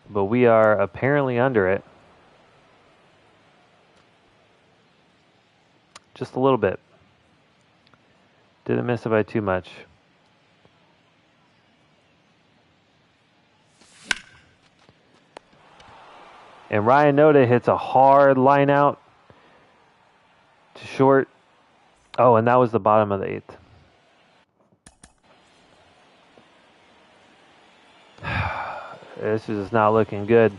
but we are apparently under it. Just a little bit. Didn't miss it by too much. And Ryan Noda hits a hard line out to short. Oh, and that was the bottom of the 8th. This is not looking good.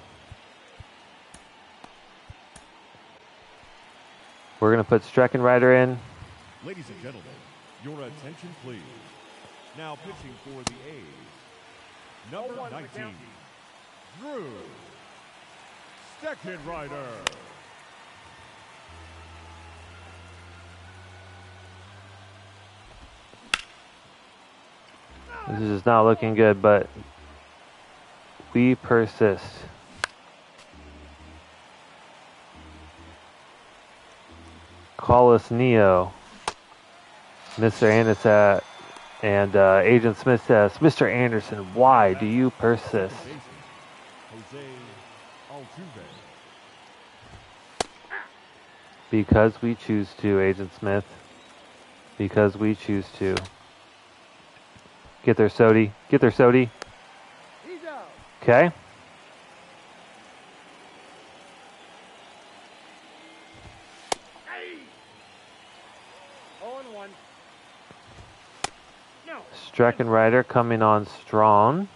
We're going to put Streckenrider in. Ladies and gentlemen, your attention please. Now pitching for the A's. Number 0-1 19, count. Drew Steckenrider. This is not looking good, but we persist. Call us Neo. Mr. Anderson and Agent Smith says, Mr. Anderson, why do you persist? Jose Altuve. Because we choose to, Agent Smith. Because we choose to. Get there, Sodi. Get there, Sodi. He's out. Okay. Hey. 0-1. No. Streckenrider coming on strong.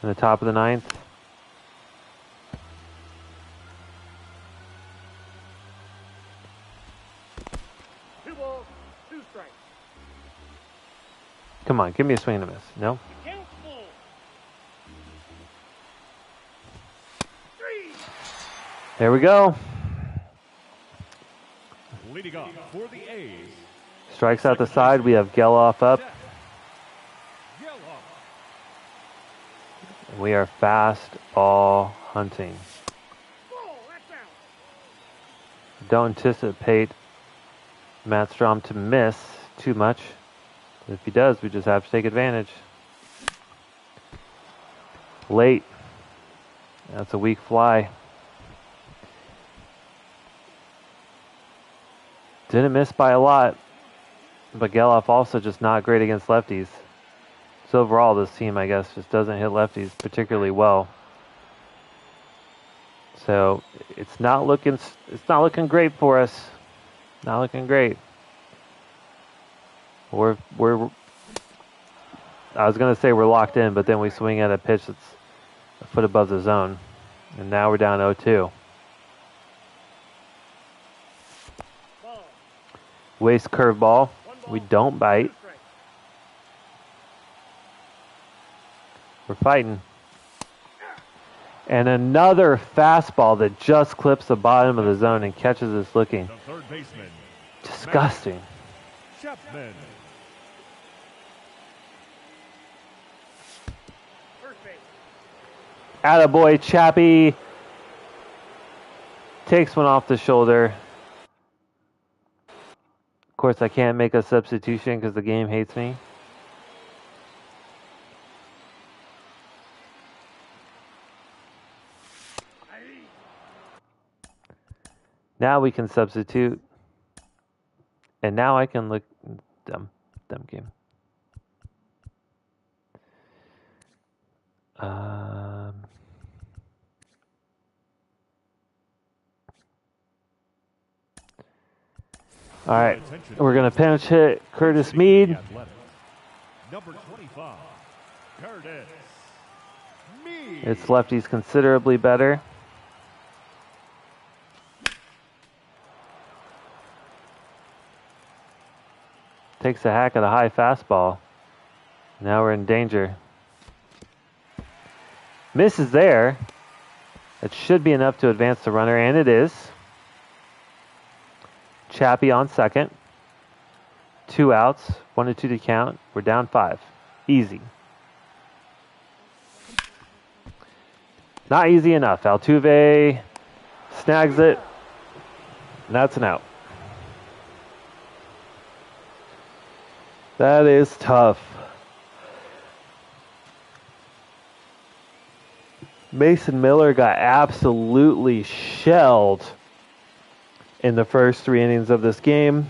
In the top of the 9th. Two balls, 2 strikes. Come on, give me a swing and a miss. No? Count full. 3. There we go. Leading off for the A's. Strikes out the side. We have Geloff up. Geloff. We are fast ball hunting. Ball, that's out. Don't anticipate Matt Strom to miss too much. If he does, we just have to take advantage. Late. That's a weak fly. Didn't miss by a lot, but Geloff also just not great against lefties. So overall, this team, I guess, just doesn't hit lefties particularly well. So it's not looking great for us. Not looking great. I was gonna say we're locked in, but then we swing at a pitch that's a foot above the zone, and now we're down 0-2. Ball. Waste curveball. One ball, We don't bite. 2 strikes. We're fighting. And another fastball that just clips the bottom of the zone and catches us looking. The third baseman, Disgusting. Chapman. First base. Attaboy, Chappie. Takes one off the shoulder. Of course, I can't make a substitution because the game hates me. Now we can substitute. And now I can look dumb game. All right, we're gonna pinch hit Curtis Mead. Number 25, Curtis Mead. It's lefties considerably better. Takes a hack at a high fastball. Now we're in danger. Misses there. It should be enough to advance the runner, and it is. Chappie on second. 2 outs, 1-2 to count. We're down 5. Easy. Not easy enough. Altuve snags it. And that's an out. That is tough. Mason Miller got absolutely shelled in the first 3 innings of this game.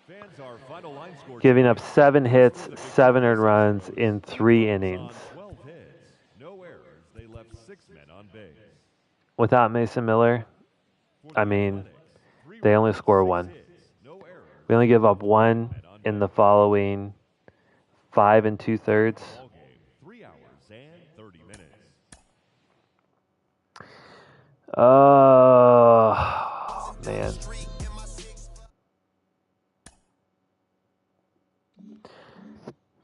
Fans, our final line score Giving up 7 hits, 7 earned runs in 3 innings. 12 hits, no errors. They left 6 men on base. Without Mason Miller, I mean, they only score 1. No errors. We only give up 1 in the following 5 2/3. Ball game, 3 hours and 30 minutes. Oh, man.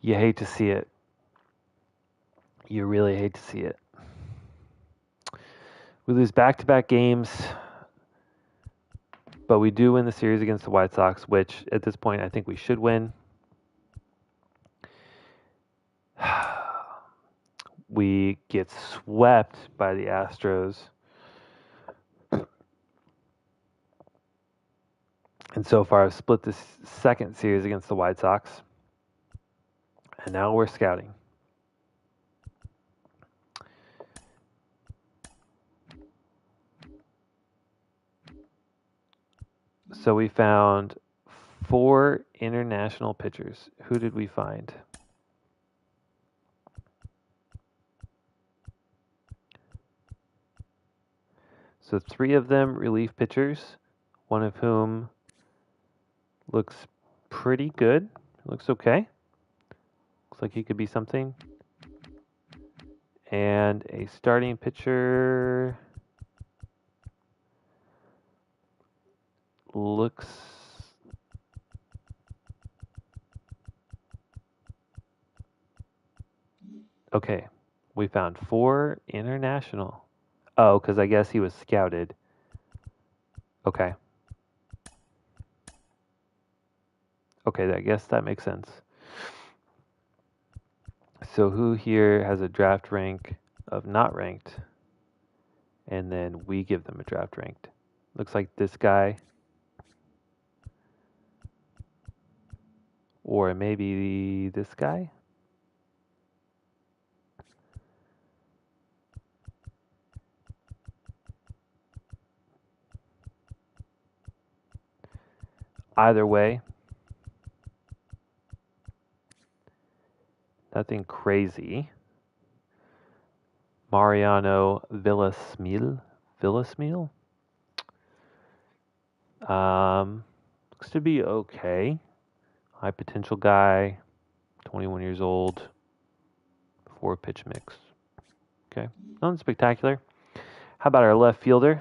You hate to see it. You really hate to see it. We lose back-to-back games, but we do win the series against the White Sox, which at this point I think we should win. We get swept by the Astros. And so far, I've split this second series against the White Sox. And now we're scouting. So we found 4 international pitchers. Who did we find? So 3 of them relief pitchers, one of whom looks pretty good. Looks okay. Looks like he could be something. And a starting pitcher looks okay. We found 4 international. Oh, because I guess he was scouted. Okay. Okay, I guess that makes sense. So who here has a draft rank of not ranked, and then we give them a draft ranked? Looks like this guy, or maybe this guy. Either way, nothing crazy. Mariano Villasmil. Villasmil? Looks to be okay. High potential guy, 21 years old, 4-pitch mix. Okay, nothing spectacular. How about our left fielder?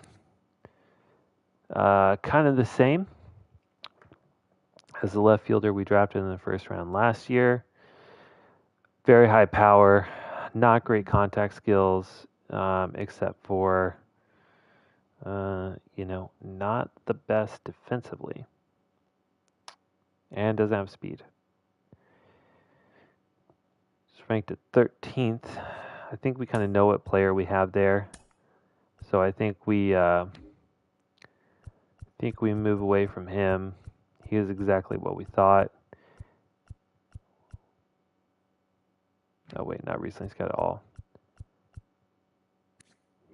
Kind of the same as the left fielder we drafted in the first round last year. Very high power, not great contact skills, except for, not the best defensively. And doesn't have speed. It's ranked at 13th. I think we kind of know what player we have there. So I think we move away from him. He is exactly what we thought. Oh wait, not recently he's got it all.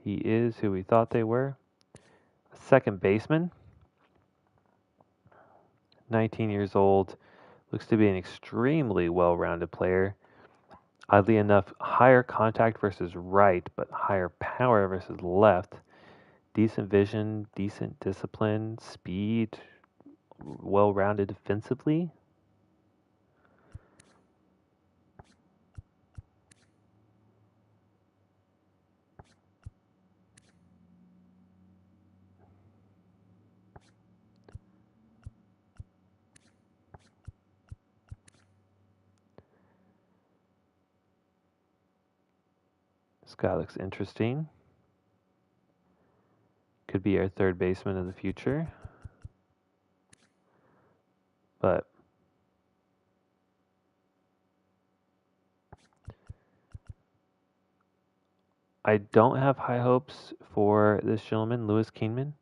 He is who we thought they were. A second baseman. 19 years old. Looks to be an extremely well-rounded player. Oddly enough, higher contact versus right, but higher power versus left. Decent vision, decent discipline, speed, well-rounded defensively. This guy looks interesting. Could be our third baseman of the future. But I don't have high hopes for this gentleman, Lewis Keenman.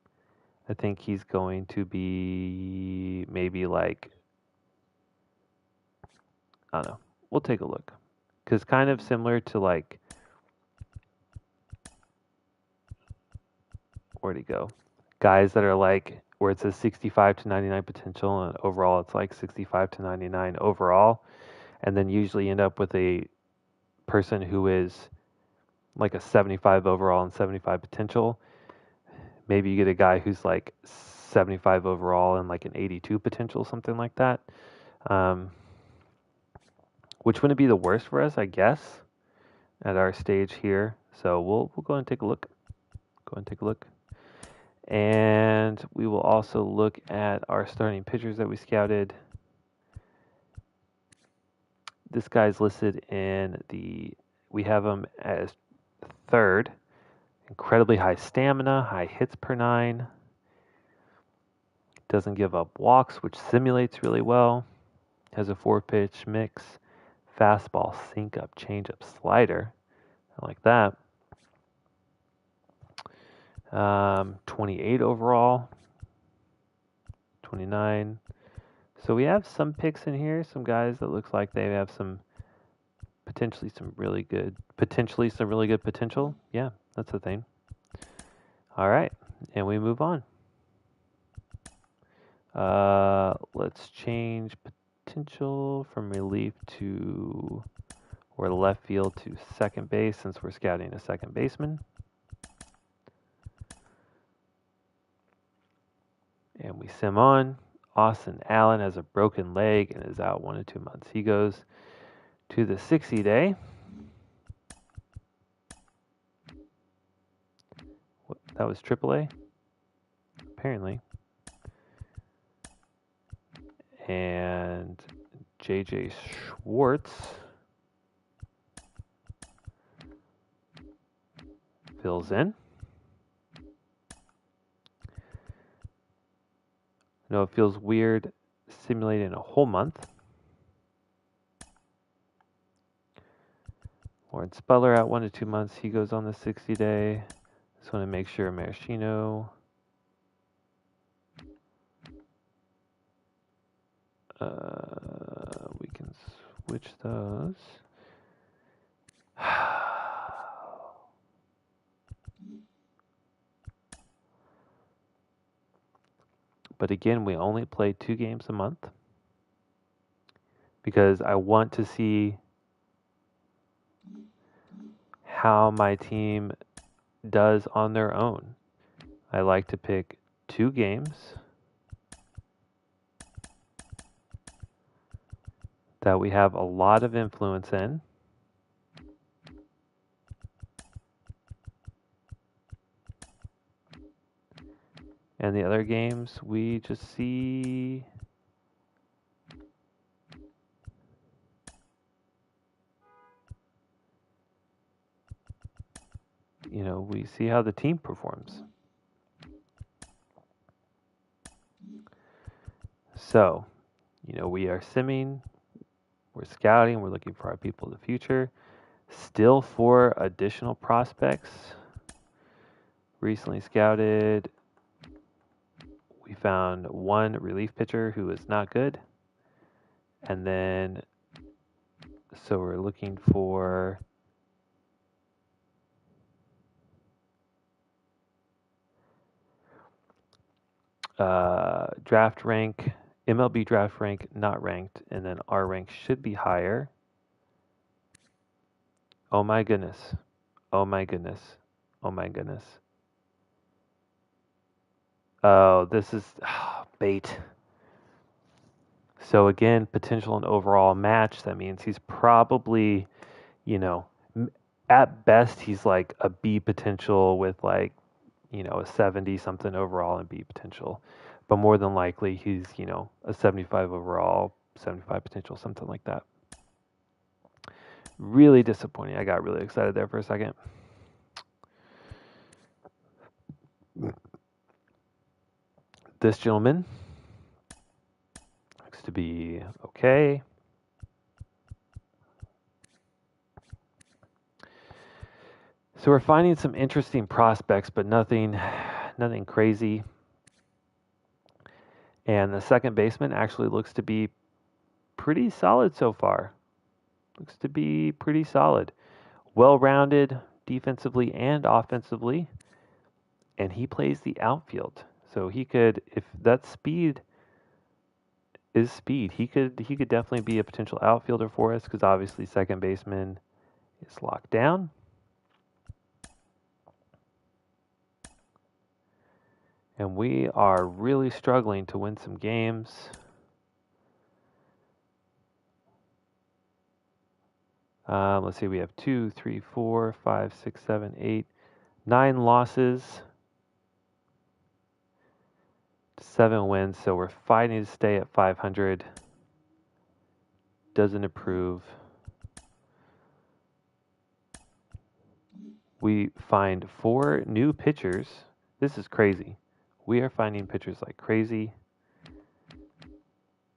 I think he's going to be maybe like, I don't know. We'll take a look. Because kind of similar to like, where'd he go? Guys that are like, where it says 65 to 99 potential, and overall it's like 65 to 99 overall. And then usually end up with a person who is like a 75 overall and 75 potential. Maybe you get a guy who's like 75 overall and like an 82 potential, something like that. Which wouldn't be the worst for us, I guess, at our stage here. So we'll go and take a look. Go and take a look. And we will also look at our starting pitchers that we scouted. This guy's listed in we have him as third. Incredibly high stamina, high hits per 9. Doesn't give up walks, which simulates really well. Has a 4-pitch mix. Fastball, sink up, change up, slider. I like that. 28 overall. 29. So we have some picks in here. Some guys that looks like they have potentially some really good potential. Yeah, that's the thing. All right, and we move on. Let's change potential from relief or left field to second base, since we're scouting a second baseman. And we sim on. Austin Allen has a broken leg and is out 1 to 2 months. He goes to the 60-day. That was AAA, apparently. And JJ Schwartz fills in. I know it feels weird simulating a whole month. Warren Speller at 1 to 2 months. He goes on the 60-day. Just want to make sure Maraschino. We can switch those. But again, we only play 2 games a month because I want to see how my team does on their own. I like to pick 2 games that we have a lot of influence in. And the other games, we just see we see how the team performs. So, we are simming, we're scouting, we're looking for our people of the future. Still 4 additional prospects. Recently scouted. We found 1 relief pitcher who is not good. And then, so we're looking for draft rank, MLB draft rank not ranked, and then our rank should be higher. Oh my goodness. Oh my goodness. Oh my goodness. Oh, this is bait. So again, potential and overall match. That means he's probably, at best he's like a B potential with like, a 70 something overall and B potential. But more than likely he's, a 75 overall, 75 potential, something like that. Really disappointing. I got really excited there for a second. This gentleman looks to be okay. So we're finding some interesting prospects, but nothing crazy. And the second baseman actually looks to be pretty solid so far. Looks to be pretty solid. Well-rounded defensively and offensively. And he plays the outfield. So he could, if that speed is speed, he could definitely be a potential outfielder for us because obviously second baseman is locked down. And we are really struggling to win some games. Let's see, we have 2, 3, 4, 5, 6, 7, 8, 9 losses, 7 wins. So we're fighting to stay at 500. Doesn't improve. We find 4 new pitchers. This is crazy. We are finding pitchers like crazy.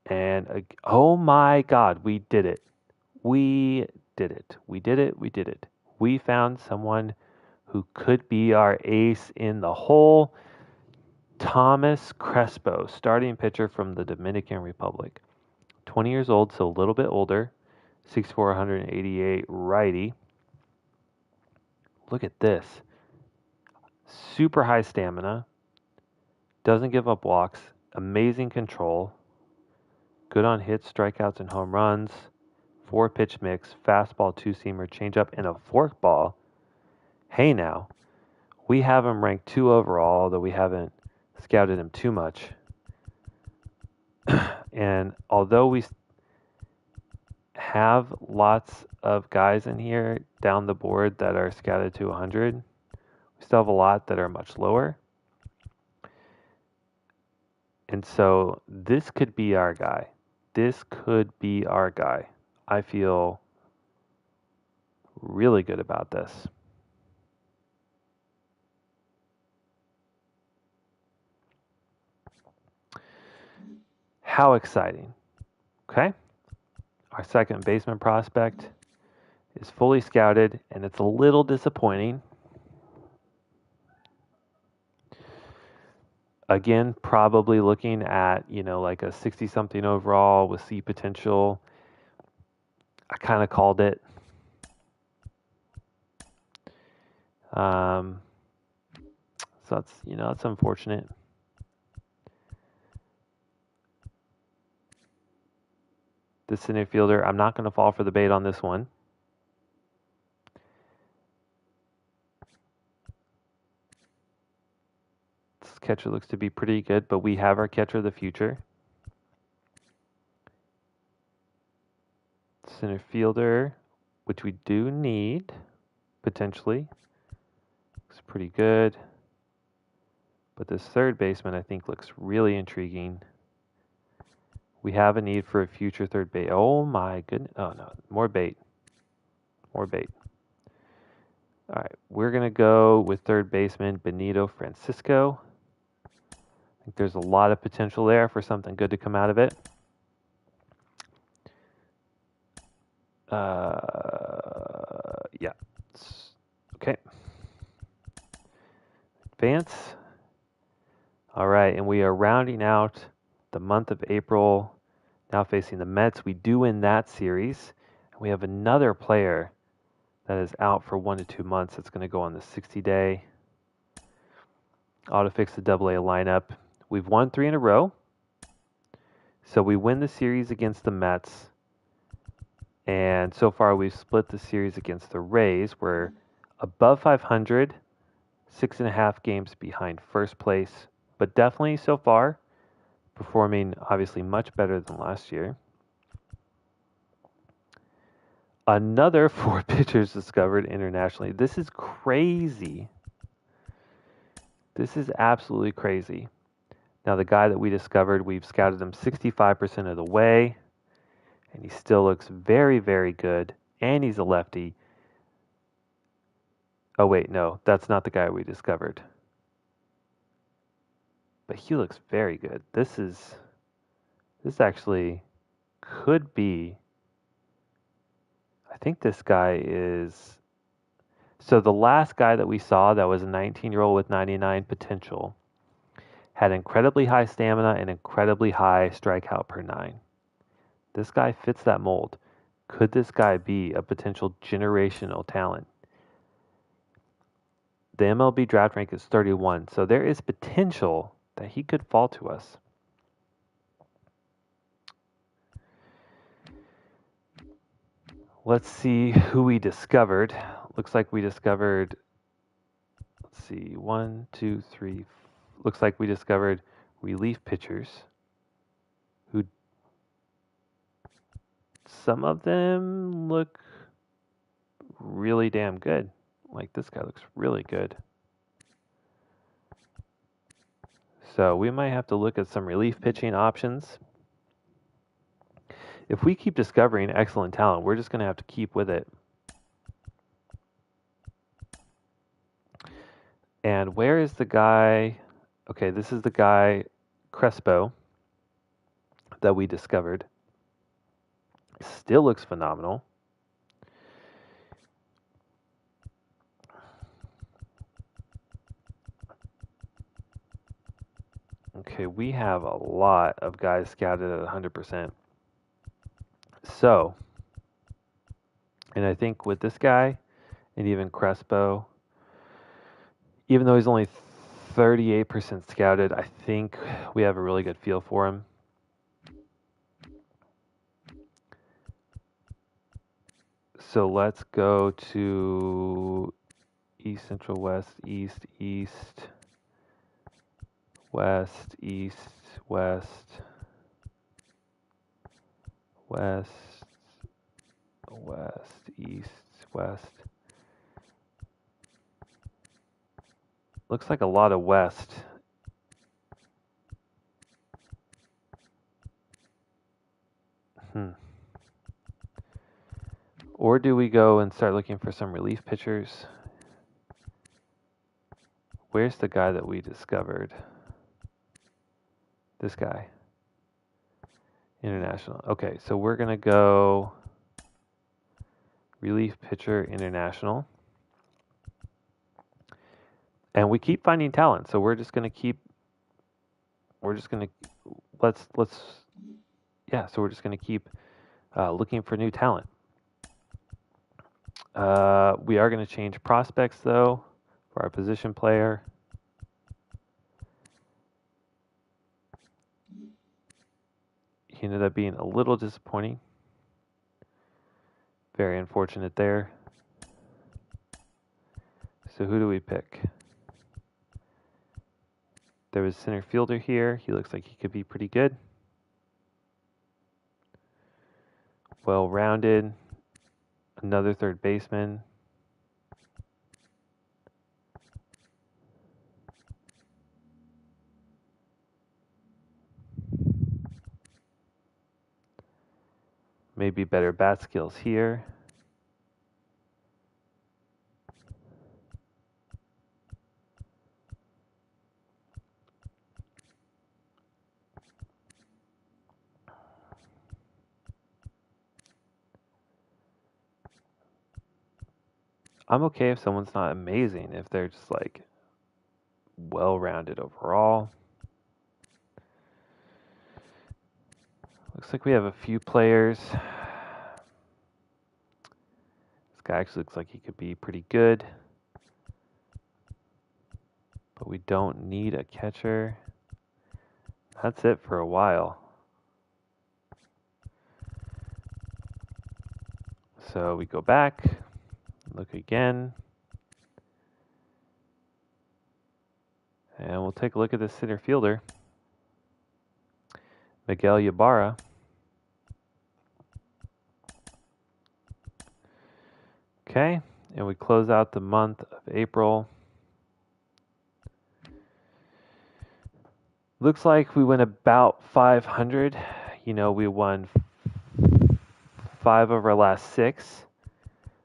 And oh my God, we did it. We did it. We did it. We did it. We found someone who could be our ace in the hole. Thomas Crespo, starting pitcher from the Dominican Republic. 20 years old, so a little bit older. 6'4", 188 righty. Look at this. Super high stamina. Doesn't give up walks. Amazing control. Good on hits, strikeouts, and home runs. 4-pitch mix, fastball, 2-seamer, changeup, and a forkball. Hey now, we have him ranked 2 overall, although we haven't scouted him too much. And although we have lots of guys in here down the board that are scouted to 100, we still have a lot that are much lower. And so this could be our guy. This could be our guy. I feel really good about this. How exciting. Okay. Our second baseman prospect is fully scouted, and it's a little disappointing. Again, probably looking at, like a 60-something overall with C potential. I kind of called it. So that's unfortunate. This center fielder, I'm not going to fall for the bait on this one. This catcher looks to be pretty good, but we have our catcher of the future. Center fielder, which we do need, potentially. Looks pretty good. But this third baseman, I think, looks really intriguing. We have a need for a future third base. Oh my goodness. Oh no, more bait. More bait. All right, we're going to go with third baseman Benito Francisco. I think there's a lot of potential there for something good to come out of it. Yeah. Okay. Advance. All right, and we are rounding out the month of April, now facing the Mets. We do win that series. We have another player that is out for 1 to 2 months. That's going to go on the 60-day. Auto-fix the AA lineup. We've won 3 in a row. So we win the series against the Mets. And so far we've split the series against the Rays. We're above 500, 6.5 games behind first place. But definitely so far performing obviously much better than last year. Another 4 pitchers discovered internationally. This is crazy. This is absolutely crazy. Now, the guy that we discovered, we've scouted him 65% of the way, and he still looks very, very good, and he's a lefty. Oh, wait, no, that's not the guy we discovered. But he looks very good. This actually could be, I think this guy is, so the last guy that we saw that was a 19-year-old with 99 potential had incredibly high stamina and incredibly high strikeout per 9. This guy fits that mold. Could this guy be a potential generational talent? The MLB draft rank is 31, so there is potential that he could fall to us. Let's see who we discovered. Looks like we discovered, let's see, 1, 2, 3. Looks like we discovered relief pitchers who, some of them look really damn good. Like this guy looks really good. So we might have to look at some relief pitching options. If we keep discovering excellent talent, we're just going to have to keep with it. And where is the guy? Okay, this is the guy, Crespo, that we discovered. Still looks phenomenal. Okay, we have a lot of guys scouted at 100%. So, and I think with this guy, and even Crespo, even though he's only 38% scouted, I think we have a really good feel for him. So let's go to East, Central, West, East, East, West, East, West, West, West, East, West. Looks like a lot of West. Or do we go and start looking for some relief pitchers? Where's the guy that we discovered? This guy. International. Okay, so we're going to go relief pitcher international. And we keep finding talent. So we're just going to keep so we're just going to keep looking for new talent. We are going to change prospects though for our position player. He ended up being a little disappointing. Very unfortunate there. So who do we pick? There was center fielder here. He looks like he could be pretty good. Well-rounded. Another third baseman. Maybe better bat skills here. I'm okay if someone's not amazing, if they're just like well-rounded overall. Looks like we have a few players. This guy actually looks like he could be pretty good. But we don't need a catcher. That's it for a while. So we go back, look again. And we'll take a look at this center fielder, Miguel Ybarra. Okay, and we close out the month of April. Looks like we went about 500. You know, we won 5 of our last 6.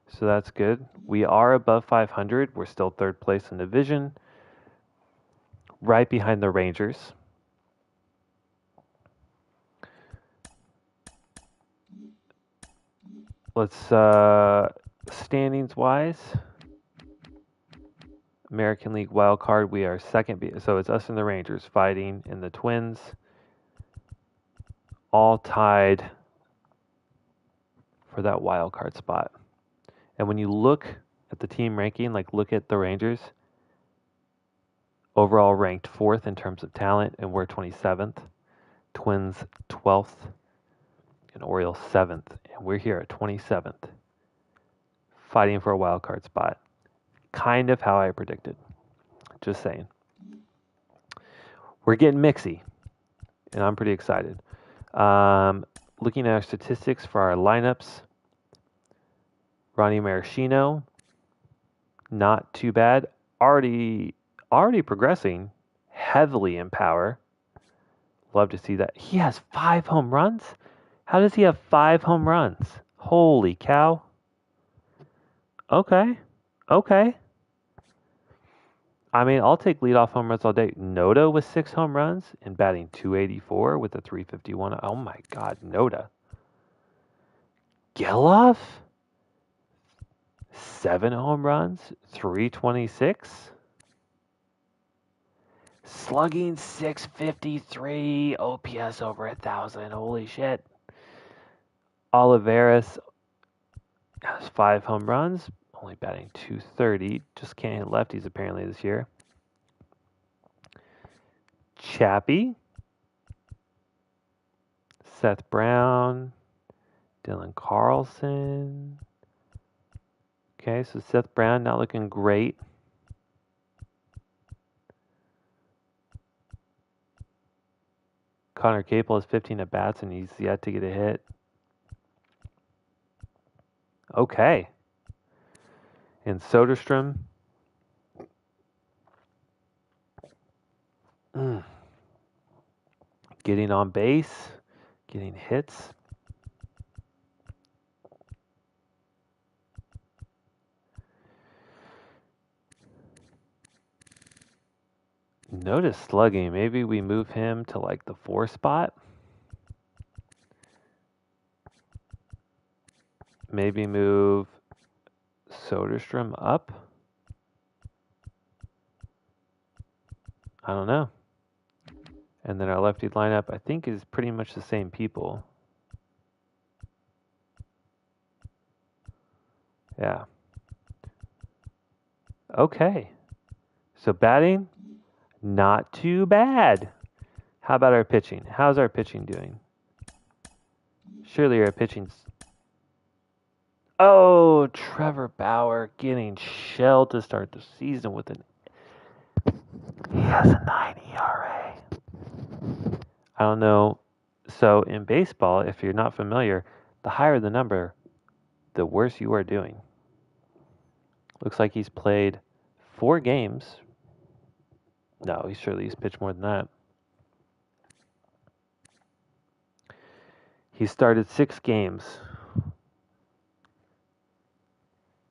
So that's good. We are above 500. We're still third place in the division, right behind the Rangers. Let's standings wise. American League wild card, we are second. So it's us and the Rangers fighting, and the Twins all tied for that wild card spot. And when you look at the team ranking, like look at the Rangers, overall ranked 4th in terms of talent, and we're 27th. Twins 12th, and Orioles 7th, and we're here at 27th, fighting for a wild card spot. Kind of how I predicted. Just saying. We're getting mixy, and I'm pretty excited. Looking at our statistics for our lineups, Ronnie Maraschino, not too bad. Already progressing heavily in power. Love to see that. He has 5 home runs? How does he have 5 home runs? Holy cow. Okay. I mean, I'll take leadoff home runs all day. Noda with 6 home runs and batting .284 with a .351. Oh my God, Noda. Geloff, 7 home runs, .326. Slugging .653, OPS over 1,000. Holy shit. Olivares has 5 home runs, only batting .230. Just can't hit lefties apparently this year. Chappie, Seth Brown, Dylan Carlson. Okay, so Seth Brown not looking great. Connor Capel has 15 at bats and he's yet to get a hit. Okay. And Soderstrom. Getting on base, getting hits. Notice slugging. Maybe we move him to like the 4 spot. Maybe move Soderstrom up. I don't know. And then our lefty lineup, I think, is pretty much the same people. Yeah. Okay. So batting, not too bad. How about our pitching? How's our pitching doing? Surely our pitching's... Oh, Trevor Bauer getting shelled to start the season with an... He has a 9 ERA. I don't know. So in baseball, if you're not familiar, the higher the number, the worse you are doing. Looks like he's played 4 games. No, he's pitched more than that. He started 6 games,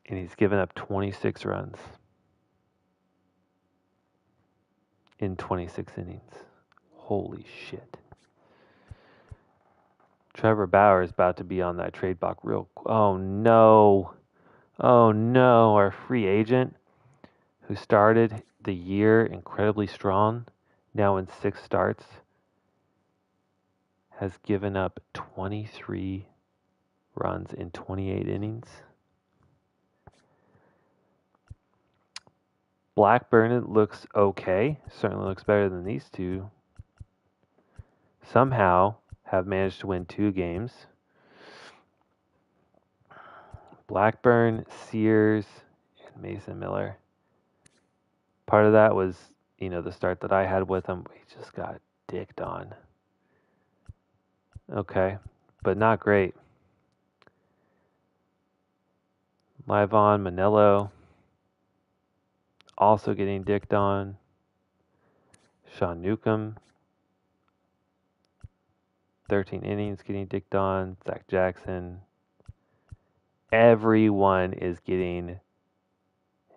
and he's given up 26 runs in 26 innings. Holy shit. Trevor Bauer is about to be on that trade block real... Oh, no. Oh, no. Our free agent, who started the year incredibly strong, now in 6 starts, has given up 23 runs in 28 innings. Blackburn, it looks okay. Certainly looks better than these two. Somehow have managed to win 2 games. Blackburn, Sears, and Mason Miller. Part of that was, the start that I had with him. He just got dicked on. Okay, but not great. Livon, Manello, also getting dicked on. Sean Newcomb, 13 innings getting dicked on. Zach Jackson. Everyone is getting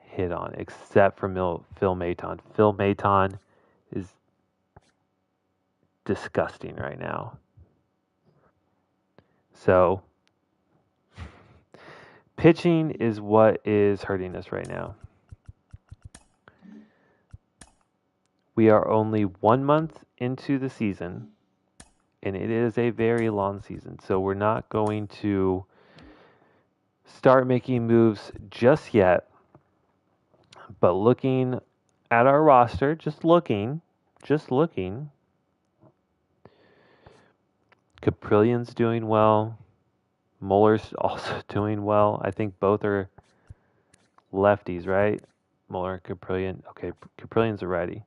hit on except for Phil Maton. Phil Maton is disgusting right now. So, pitching is what is hurting us right now. We are only 1 month into the season, and it is a very long season. So we're not going to start making moves just yet. But looking at our roster, just looking, Caprillian's doing well. Muller's also doing well. I think both are lefties, right? Muller and Caprillian. Okay, Caprillian's a righty.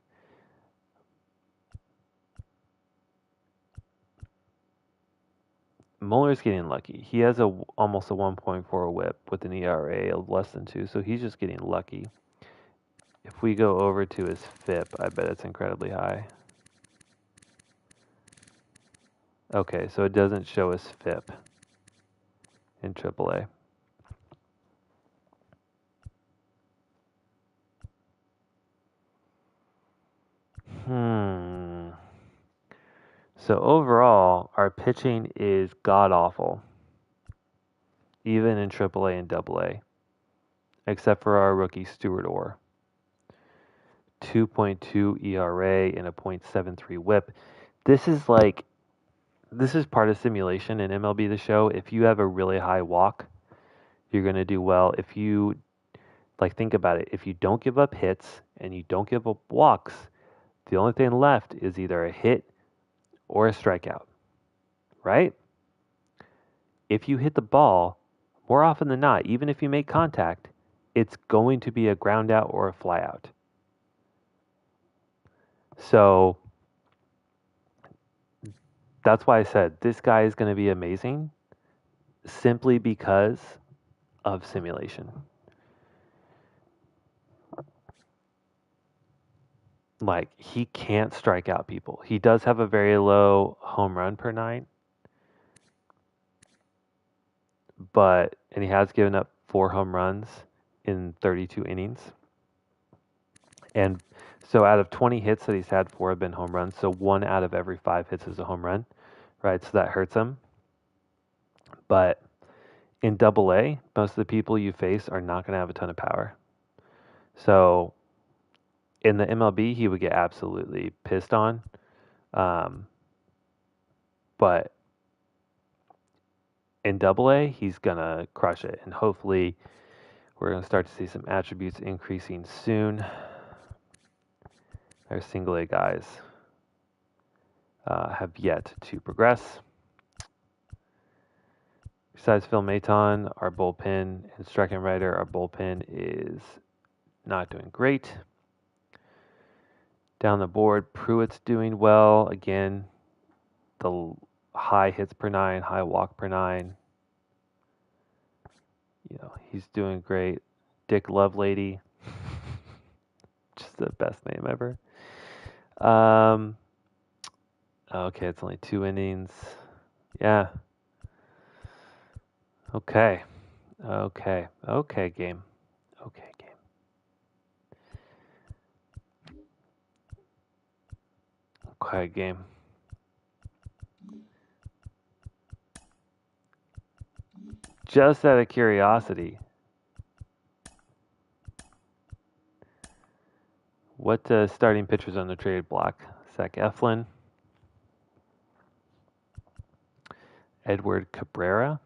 Muller's getting lucky. He has almost a 1.4 whip with an ERA of less than 2, so he's just getting lucky. If we go over to his FIP, I bet it's incredibly high. Okay, so it doesn't show his FIP in AAA. So overall, our pitching is god-awful, even in AAA and AA, except for our rookie Stuart Orr. 2.2 ERA and a .73 whip. This is part of simulation in MLB The Show. If you have a really high walk, you're going to do well. If you, think about it. If you don't give up hits and you don't give up walks, the only thing left is either a hit or a strikeout, right? If you hit the ball, more often than not, even if you make contact, it's going to be a ground out or a fly out. So that's why I said this guy is going to be amazing simply because of simulation. He can't strike out people. He does have a very low home run per night, and he has given up 4 home runs in 32 innings. And so out of 20 hits that he's had, 4 have been home runs. So 1 out of every 5 hits is a home run, right? So that hurts him. But in Double A, most of the people you face are not going to have a ton of power. So in the MLB, he would get absolutely pissed on. But in Double A, he's going to crush it. And hopefully we're going to start to see some attributes increasing soon. Our Single A guys have yet to progress. Besides Phil Maton, our bullpen, and striking writer, our bullpen is not doing great. Down the board, Pruitt's doing well. Again, the high hits per nine, high walk per nine. He's doing great. Dick Lovelady, just the best name ever. Okay, it's only 2 innings. Yeah. Okay, game. Okay, game. Just out of curiosity, what starting pitchers on the trade block? Zach Eflin, Edward Cabrera.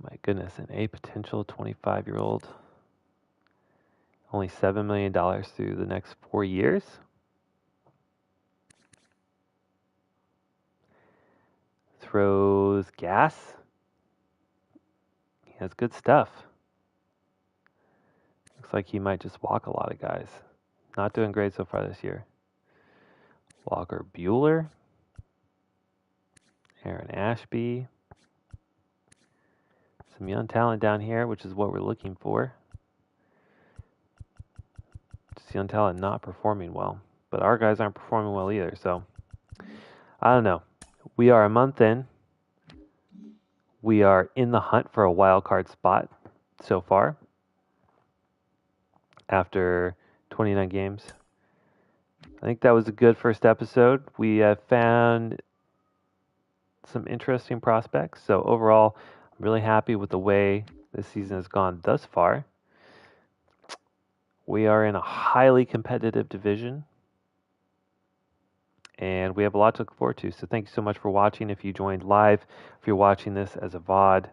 My goodness, an A potential 25-year-old. Only $7 million through the next 4 years. Throws gas. He has good stuff. Looks like he might just walk a lot of guys. Not doing great so far this year. Walker Buehler. Aaron Ashby. Some young talent down here, which is what we're looking for. Just young talent not performing well. But our guys aren't performing well either, so I don't know. We are a month in. We are in the hunt for a wild card spot so far after 29 games. I think that was a good first episode. We have found some interesting prospects. So overall, I'm really happy with the way this season has gone thus far. We are in a highly competitive division, and we have a lot to look forward to. So thank you so much for watching. If you joined live, if you're watching this as a VOD,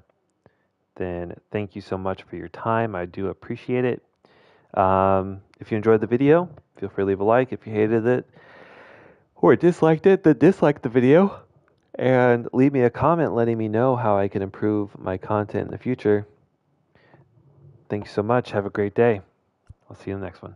then thank you so much for your time. I do appreciate it. If you enjoyed the video, feel free to leave a like. If you hated it or disliked it, then dislike the video. And leave me a comment letting me know how I can improve my content in the future. Thank you so much. Have a great day. I'll see you in the next one.